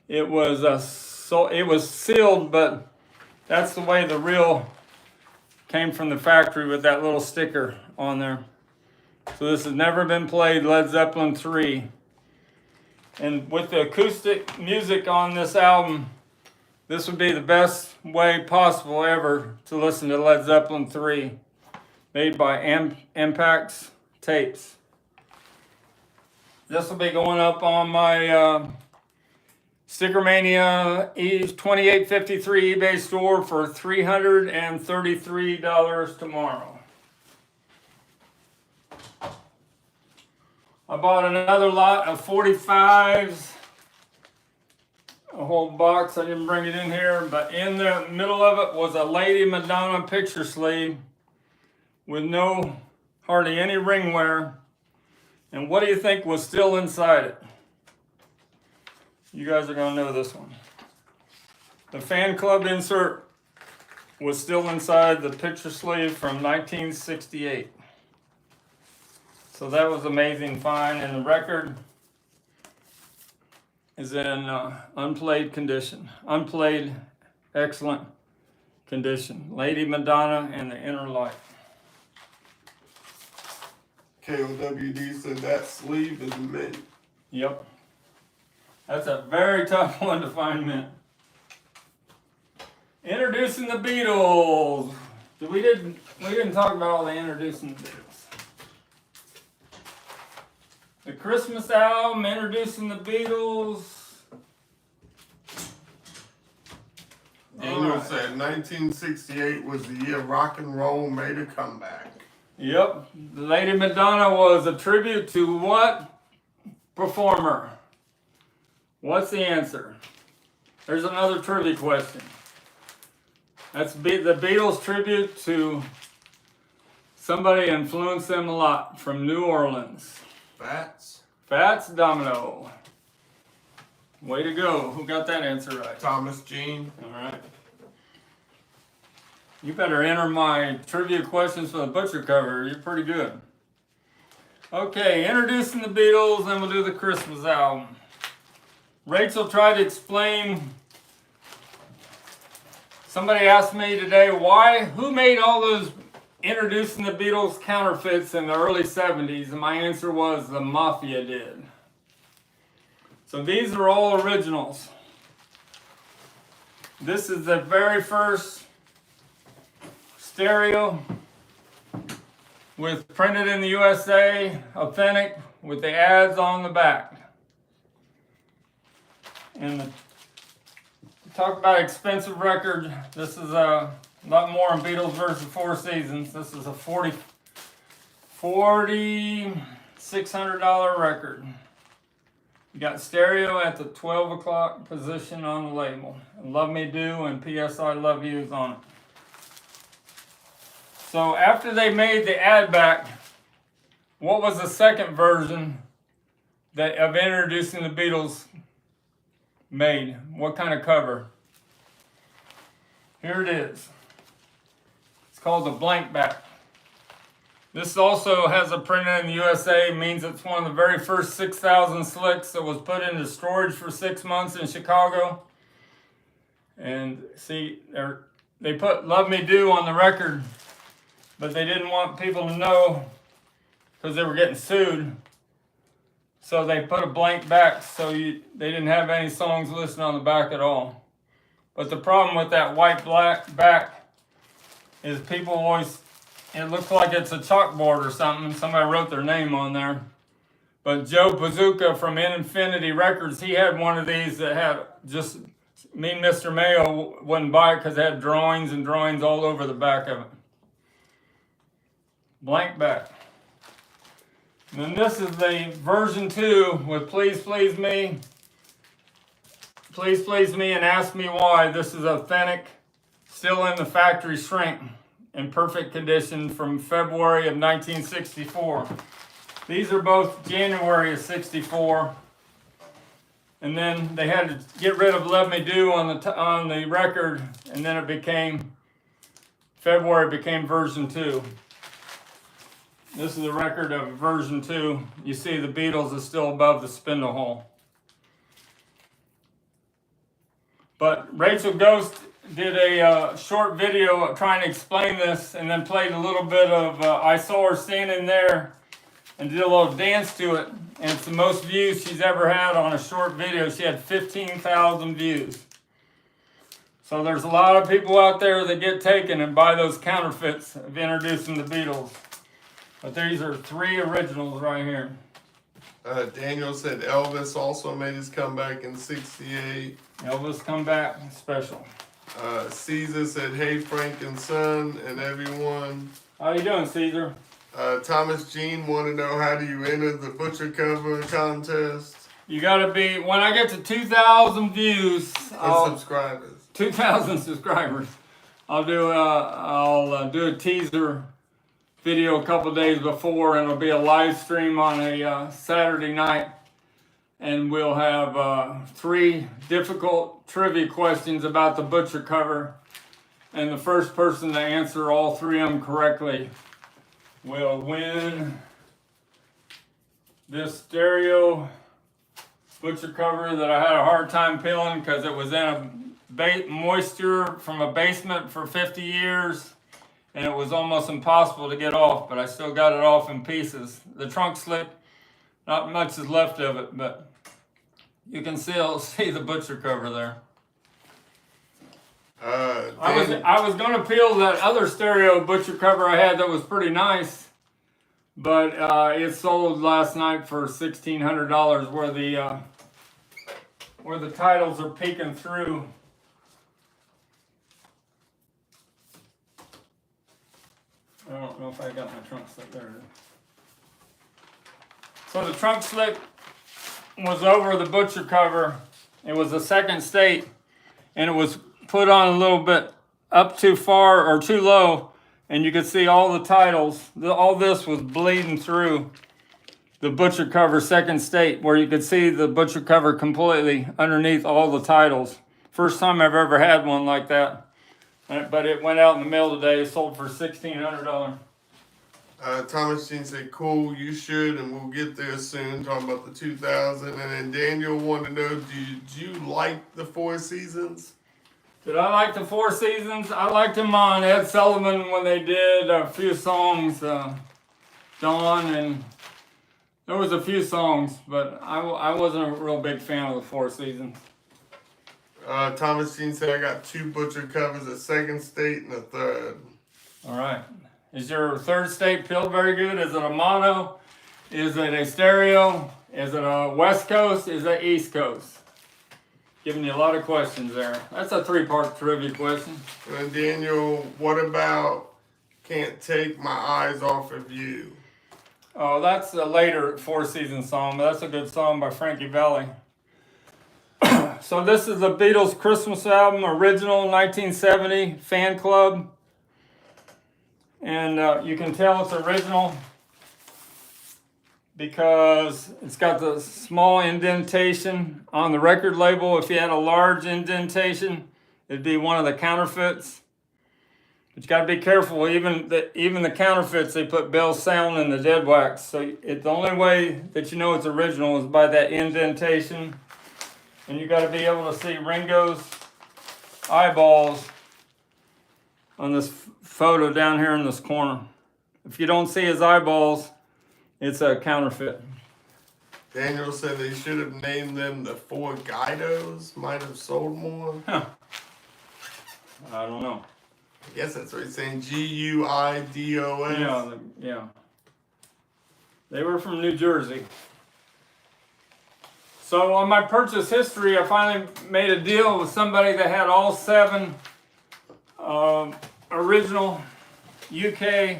it was. It was sealed, but that's the way the reel came from the factory with that little sticker on there. So this has never been played. Led Zeppelin 3, and with the acoustic music on this album, this would be the best way possible ever to listen to Led Zeppelin 3, made by Impact's Tapes. This will be going up on my STICKERMANIA 2853 eBay store for $333 tomorrow. I bought another lot of 45s, a whole box. I didn't bring it in here, but in the middle of it was a Lady Madonna picture sleeve with hardly any ring wear. And what do you think was still inside it? You guys are going to know this one. The fan club insert was still inside the picture sleeve from 1968. So that was amazing find, and the record is in unplayed condition. Unplayed, excellent condition. Lady Madonna and the Inner Light. KOWD said that sleeve is mint. Yep. That's a very tough one to find mint. Introducing the Beatles. We didn't talk about all the introducing the Beatles. The Christmas album, introducing the Beatles. Daniel said 1968 was the year rock and roll made a comeback. Yep. Lady Madonna was a tribute to what performer? What's the answer? There's another trivia question. That's the Beatles tribute to somebody influenced them a lot from New Orleans. Fats Domino. Way to go. Who got that answer right? Thomas Jean. All right. You better enter my trivia questions for the butcher cover. You're pretty good. Okay, introducing the Beatles, then we'll do the Christmas album. Rachel tried to explain. Somebody asked me today who made all those introducing the Beatles counterfeits in the early 70s, and my answer was the Mafia did. So these are all originals. This is the very first stereo with printed in the USA, authentic, with the ads on the back. And talk about expensive record. This is a lot more on Beatles versus Four Seasons. This is a $4,600 record. You got stereo at the 12 o'clock position on the label. Love Me Do and P.S. I Love You is on it. So after they made the ad back, what was the second version of introducing the Beatles made? What kind of cover? Here it is. It's called the blank back. This also has a printed in the USA, means it's one of the very first 6,000 slicks that was put into storage for 6 months in Chicago. And see, they put Love Me Do on the record, but they didn't want people to know because they were getting sued. So they put a blank back, so they didn't have any songs listed on the back at all. But the problem with that white black back is people always, it looks like it's a chalkboard or something. Somebody wrote their name on there. But Joe Pazuka from Infinity Records, he had one of these that had just, me and Mr. Mayo wouldn't buy it because it had drawings and drawings all over the back of it. Blank back. And then this is the version 2 with Please Please Me. Please Please Me and Ask Me Why. This is authentic, still in the factory shrink, in perfect condition from February of 1964. These are both January of 64. And then they had to get rid of Let Me Do on the record, and then it became, February became version 2. This is the record of version 2. You see the Beatles is still above the spindle hole. But Rachel Ghost did a short video trying to explain this, and then played a little bit of I Saw Her Standing There, and did a little dance to it. And it's the most views she's ever had on a short video. She had 15,000 views. So there's a lot of people out there that get taken and buy those counterfeits of introducing the Beatles. But these are 3 originals right here. Daniel said Elvis also made his comeback in '68. Elvis comeback special. Caesar said, hey Frank and son and everyone. How you doing, Caesar? Thomas Jean wanted to know, how do you enter the butcher cover contest? You gotta be, when I get to 2,000 views, Subscribers. 2,000 subscribers, I'll do a teaser video a couple days before, and it'll be a live stream on a Saturday night, and we'll have 3 difficult trivia questions about the butcher cover, and the first person to answer all 3 of them correctly will win this stereo butcher cover that I had a hard time peeling because it was in a moisture from a basement for 50 years, and it was almost impossible to get off, but I still got it off in pieces. The trunk slip, not much is left of it, but you can still see the butcher cover there. I was going to peel that other stereo butcher cover I had that was pretty nice, but it sold last night for $1,600 where the titles are peeking through. I don't know if I got my trunk slip there. So the trunk slip was over the butcher cover. It was a second state, and it was put on a little bit up too far or too low, and you could see all the titles. All this was bleeding through the butcher cover second state, where you could see the butcher cover completely underneath all the titles. First time I've ever had one like that. But it went out in the mail today. It sold for $1,600. Thomas Jean said, cool, you should, and we'll get there soon, talking about the 2000. And then Daniel wanted to know, do you like the Four Seasons? Did I like the Four Seasons? I liked them on Ed Sullivan when they did a few songs, Dawn, and there was a few songs, but I wasn't a real big fan of the Four Seasons. Thomas Jean said, I got 2 butcher covers, a second state and a third. All right. Is your third state peeled very good? Is it a mono? Is it a stereo? Is it a West Coast? Is it East Coast? Giving you a lot of questions there. That's a 3-part trivia question. And Daniel, what about Can't Take My Eyes Off of You? Oh, that's a later Four Seasons song, but that's a good song by Frankie Valli. So this is the Beatles Christmas album, original 1970, Fan Club. And you can tell it's original because it's got the small indentation on the record label. If you had a large indentation, it'd be one of the counterfeits. But you got to be careful. Even the counterfeits, they put Bell sound in the dead wax. So the only way that you know it's original is by that indentation. And you got to be able to see Ringo's eyeballs on this photo down here in this corner. If you don't see his eyeballs, it's a counterfeit. Daniel said they should have named them the Four Guidos. Might have sold more. Huh. I don't know. I guess that's what he's saying. Guidos. Yeah. They were from New Jersey. So on my purchase history, I finally made a deal with somebody that had all 7 original UK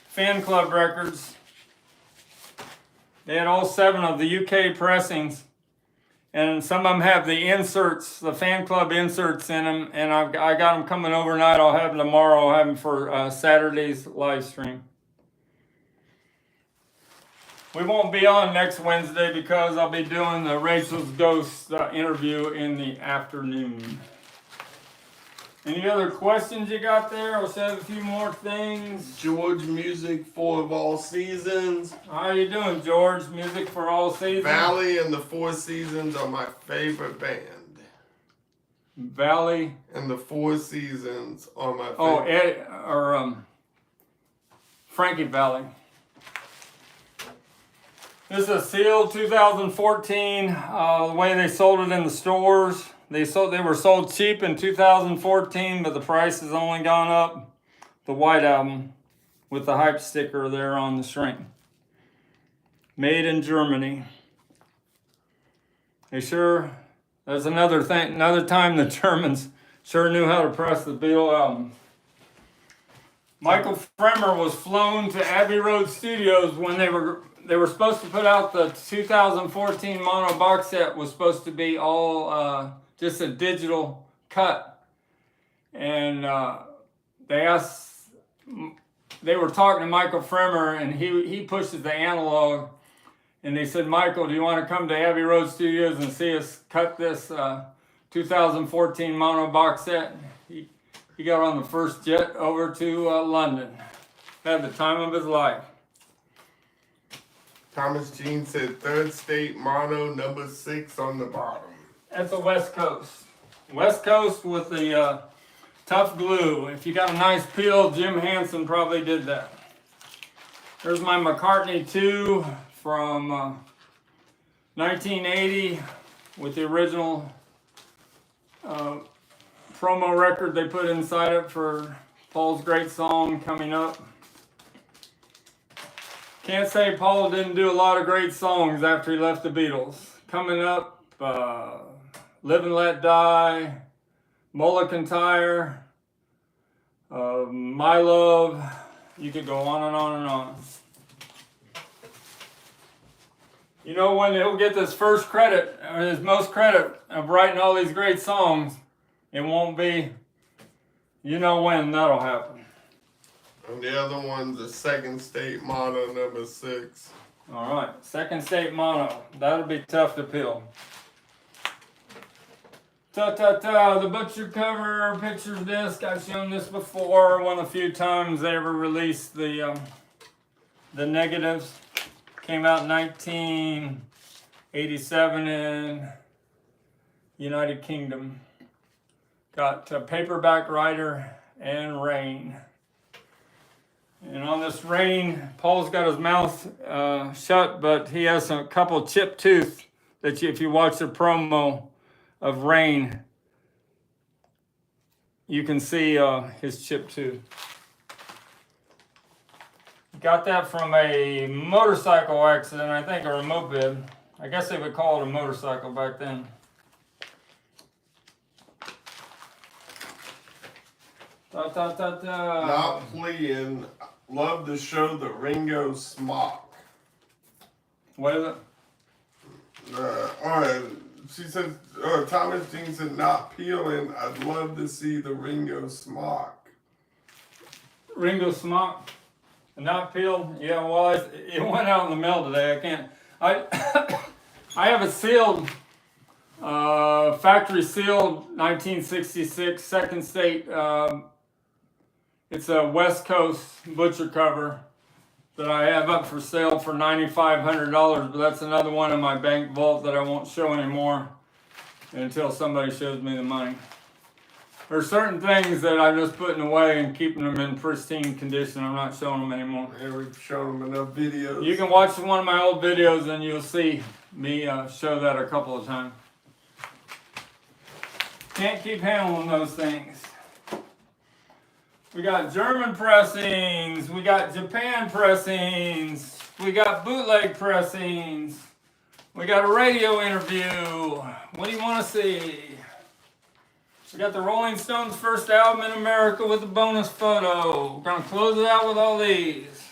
fan club records. They had all 7 of the UK pressings. And some of them have the inserts, the fan club inserts in them. And I got them coming overnight. I'll have them tomorrow. I'll have them for Saturday's live stream. We won't be on next Wednesday because I'll be doing the Rachel's Ghost interview in the afternoon. Any other questions you got there? I'll say a few more things. George Music, 4 of All Seasons. How you doing, George? Music for All Seasons? Valley and the 4 Seasons are my favorite band. Valley and the 4 Seasons are my favorite. Frankie Valley. This is a sealed 2014. The way they sold it in the stores. They were sold cheap in 2014, but the price has only gone up. The White Album with the hype sticker there on the shrink. Made in Germany. There's another thing. Another time the Germans sure knew how to press the Beatles album. Michael Fremer was flown to Abbey Road Studios when they were supposed to put out the 2014 mono box set. Was supposed to be all just a digital cut, and they were talking to Michael Fremer, and he pushes the analog, and they said, Michael, do you want to come to Abbey Road Studios and see us cut this 2014 mono box set? He got on the first jet over to London. Had the time of his life. Thomas Jean said 3rd State Mono, number 6 on the bottom. That's the West Coast. West Coast with the tough glue. If you got a nice peel, Jim Hansen probably did that. There's my McCartney 2 from 1980 with the original promo record they put inside it for Paul's great song Coming Up. Can't say Paul didn't do a lot of great songs after he left the Beatles. Coming Up, Live and Let Die, Mulligan Tire, My Love. You could go on and on and on. You know when he'll get this first credit, or his most credit of writing all these great songs, it won't be, you know when that'll happen. And the other one's a 2nd State Mono, number 6. All right, 2nd State Mono. That'll be tough to peel. The Butcher cover pictures disc. I've shown this before. One of the few times they ever released the negatives. Came out in 1987 in United Kingdom. Got paperback writer and Rain. And on this Rain, Paul's got his mouth shut, but he has a couple chipped teeth that if you watch the promo of Rain, you can see his chipped tooth. Got that from a motorcycle accident, I think, or a moped. I guess they would call it a motorcycle back then. Not playing. Love to show the Ringo smock. What is it? Alright. She said, Thomas Jean said, not peeling. I'd love to see the Ringo smock. Ringo smock? Not peeled? Yeah, well, it went out in the mail today. I can't. I have a sealed, factory sealed 1966 2nd State It's a West Coast butcher cover that I have up for sale for $9,500, but that's another one in my bank vault that I won't show anymore until somebody shows me the money. There's certain things that I'm just putting away and keeping them in pristine condition. I'm not showing them anymore. Yeah, we've shown them enough videos. You can watch one of my old videos and you'll see me show that a couple of times. Can't keep handling those things. We got German pressings, we got Japan pressings, we got bootleg pressings, we got a radio interview. What do you want to see? We got the Rolling Stones' first album in America with a bonus photo. We're going to close it out with all these.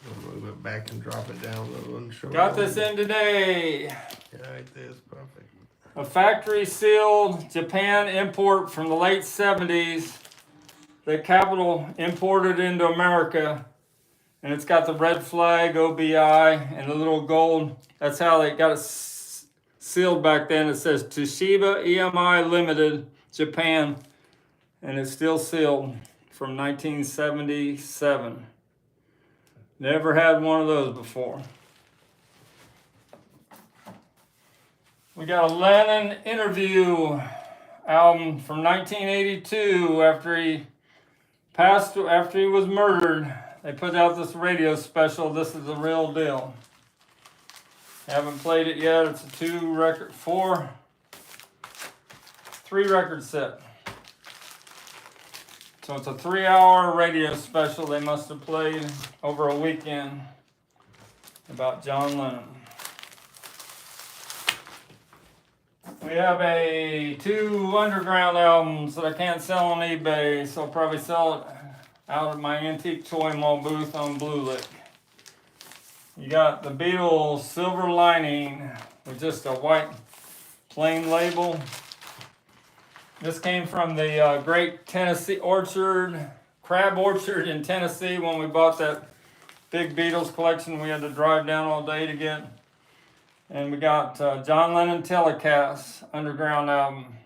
I'll move it back and drop it down a little and show Got this in today. Yeah, like this, perfect. A factory sealed Japan import from the late 70s that Capital imported into America. And it's got the red flag, OBI, and the little gold. That's how they got it sealed back then. It says Toshiba EMI Limited, Japan. And it's still sealed from 1977. Never had one of those before. We got a Lennon interview album from 1982 after he was murdered. They put out this radio special. This is the real deal. Haven't played it yet. It's a 3-record set. So it's a 3-hour radio special they must have played over a weekend about John Lennon. We have 2 underground albums that I can't sell on eBay, so I'll probably sell it out of my antique toy mall booth on Blue Lick. You got the Beatles Silver Lining with just a white plain label. This came from the great Tennessee crab orchard in Tennessee when we bought that big Beatles collection we had to drive down all day to get. And we got John Lennon Telecast underground album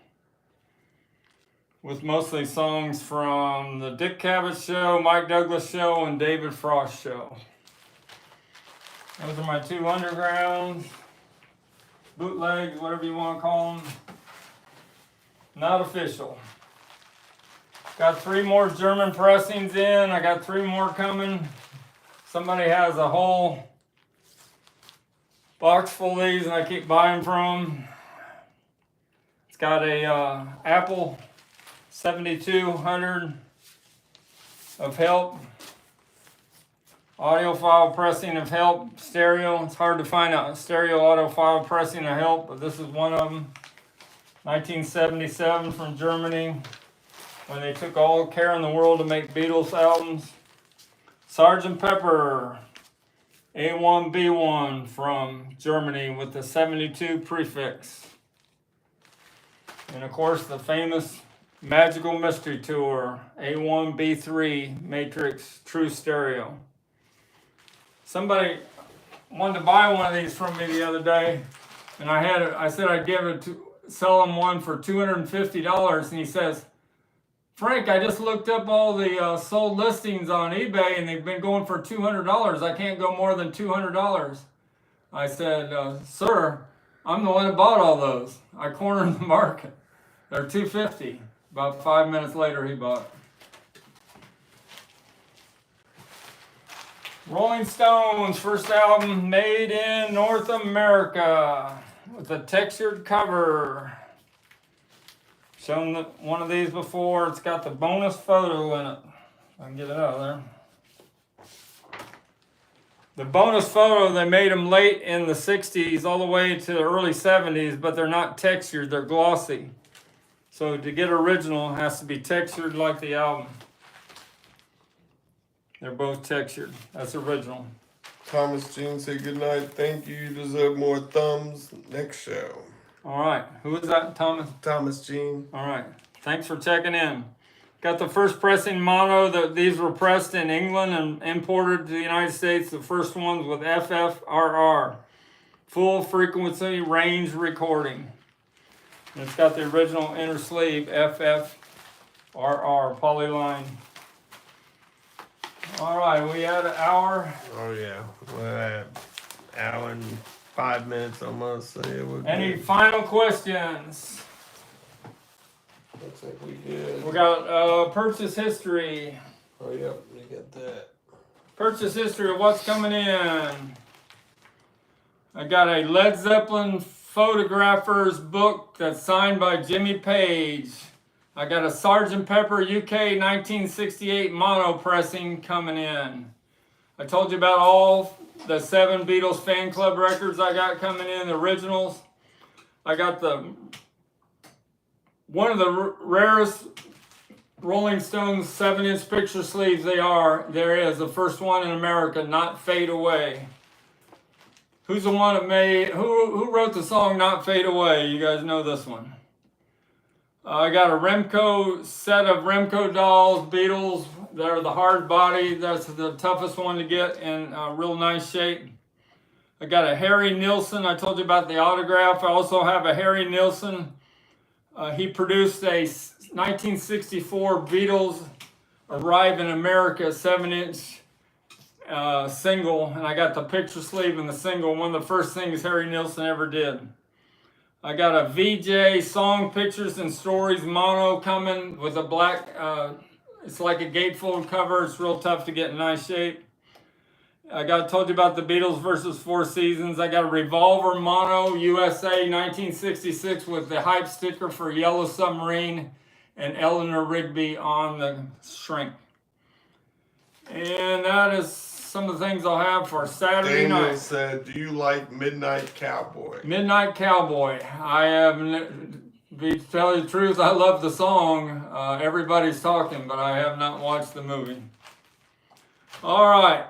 with mostly songs from the Dick Cavett Show, Mike Douglas Show, and David Frost Show. Those are my 2 undergrounds, bootlegs, whatever you want to call them. Not official. Got 3 more German pressings in. I got 3 more coming. Somebody has a whole box full of these and I keep buying from them. It's got a Apple 7200 of Help. Audiophile pressing of Help. Stereo. It's hard to find a stereo audiophile pressing of Help, but this is one of them. 1977 from Germany, when they took all care in the world to make Beatles albums. Sgt. Pepper, A1B1 from Germany with the 72 prefix. And of course the famous Magical Mystery Tour, A1B3 Matrix True Stereo. Somebody wanted to buy one of these from me the other day, and I said I'd sell him one for $250, and he says, Frank, I just looked up all the sold listings on eBay and they've been going for $200. I can't go more than $200. I said, sir, I'm the one that bought all those. I cornered the market. They're $250. About 5 minutes later, he bought it. Rolling Stones, first album made in North America with a textured cover. Shown one of these before. It's got the bonus photo in it. I can get it out of there. The bonus photo, they made them late in the 60s all the way to the early 70s, but they're not textured, they're glossy. So to get original, it has to be textured like the album. They're both textured. That's original. Thomas Jean said good night. Thank you. You deserve more thumbs. Next show. All right. Who is that, Thomas? Thomas Jean. All right. Thanks for checking in. Got the first pressing mono. These were pressed in England and imported to the United States. The first ones with FFRR, full frequency range recording. And it's got the original inner sleeve FFRR polyline. All right, we had an hour. Oh yeah, we're at hour and 5 minutes almost. So yeah, we're Any good. final questions? Looks like we good. We got purchase history. Oh yep, we got that. Purchase history of what's coming in. I got a Led Zeppelin photographer's book that's signed by Jimmy Page. I got a Sgt. Pepper UK 1968 mono pressing coming in. I told you about all the 7 Beatles fan club records I got coming in, the originals. I got one of the rarest Rolling Stones 7-inch picture sleeves there is, the first one in America, Not Fade Away. Who's the one that who wrote the song Not Fade Away? You guys know this one. I got a Remco set of Remco dolls, Beatles. They're the hard body. That's the toughest one to get in real nice shape. I got a Harry Nilsson. I told you about the autograph. I also have a Harry Nilsson. He produced a 1964 Beatles Arrive in America 7-inch single, and I got the picture sleeve and the single, one of the first things Harry Nilsson ever did. I got a VJ Song Pictures and Stories mono coming with a black, it's like a gatefold cover. It's real tough to get in nice shape. Told you about the Beatles versus Four Seasons. I got a Revolver mono USA 1966 with the hype sticker for Yellow Submarine and Eleanor Rigby on the shrink. And that is some of the things I'll have for Saturday night. Daniel said, do you like Midnight Cowboy? Midnight Cowboy. I have, to tell you the truth, I love the song. Everybody's talking, but I have not watched the movie. All right.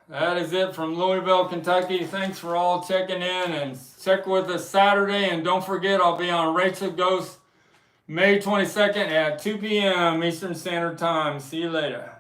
That is it from Louisville, Kentucky. Thanks for all checking in, and check with us Saturday. And don't forget, I'll be on Rachel Ghost May 22nd at 2 p.m. Eastern Standard Time. See you later.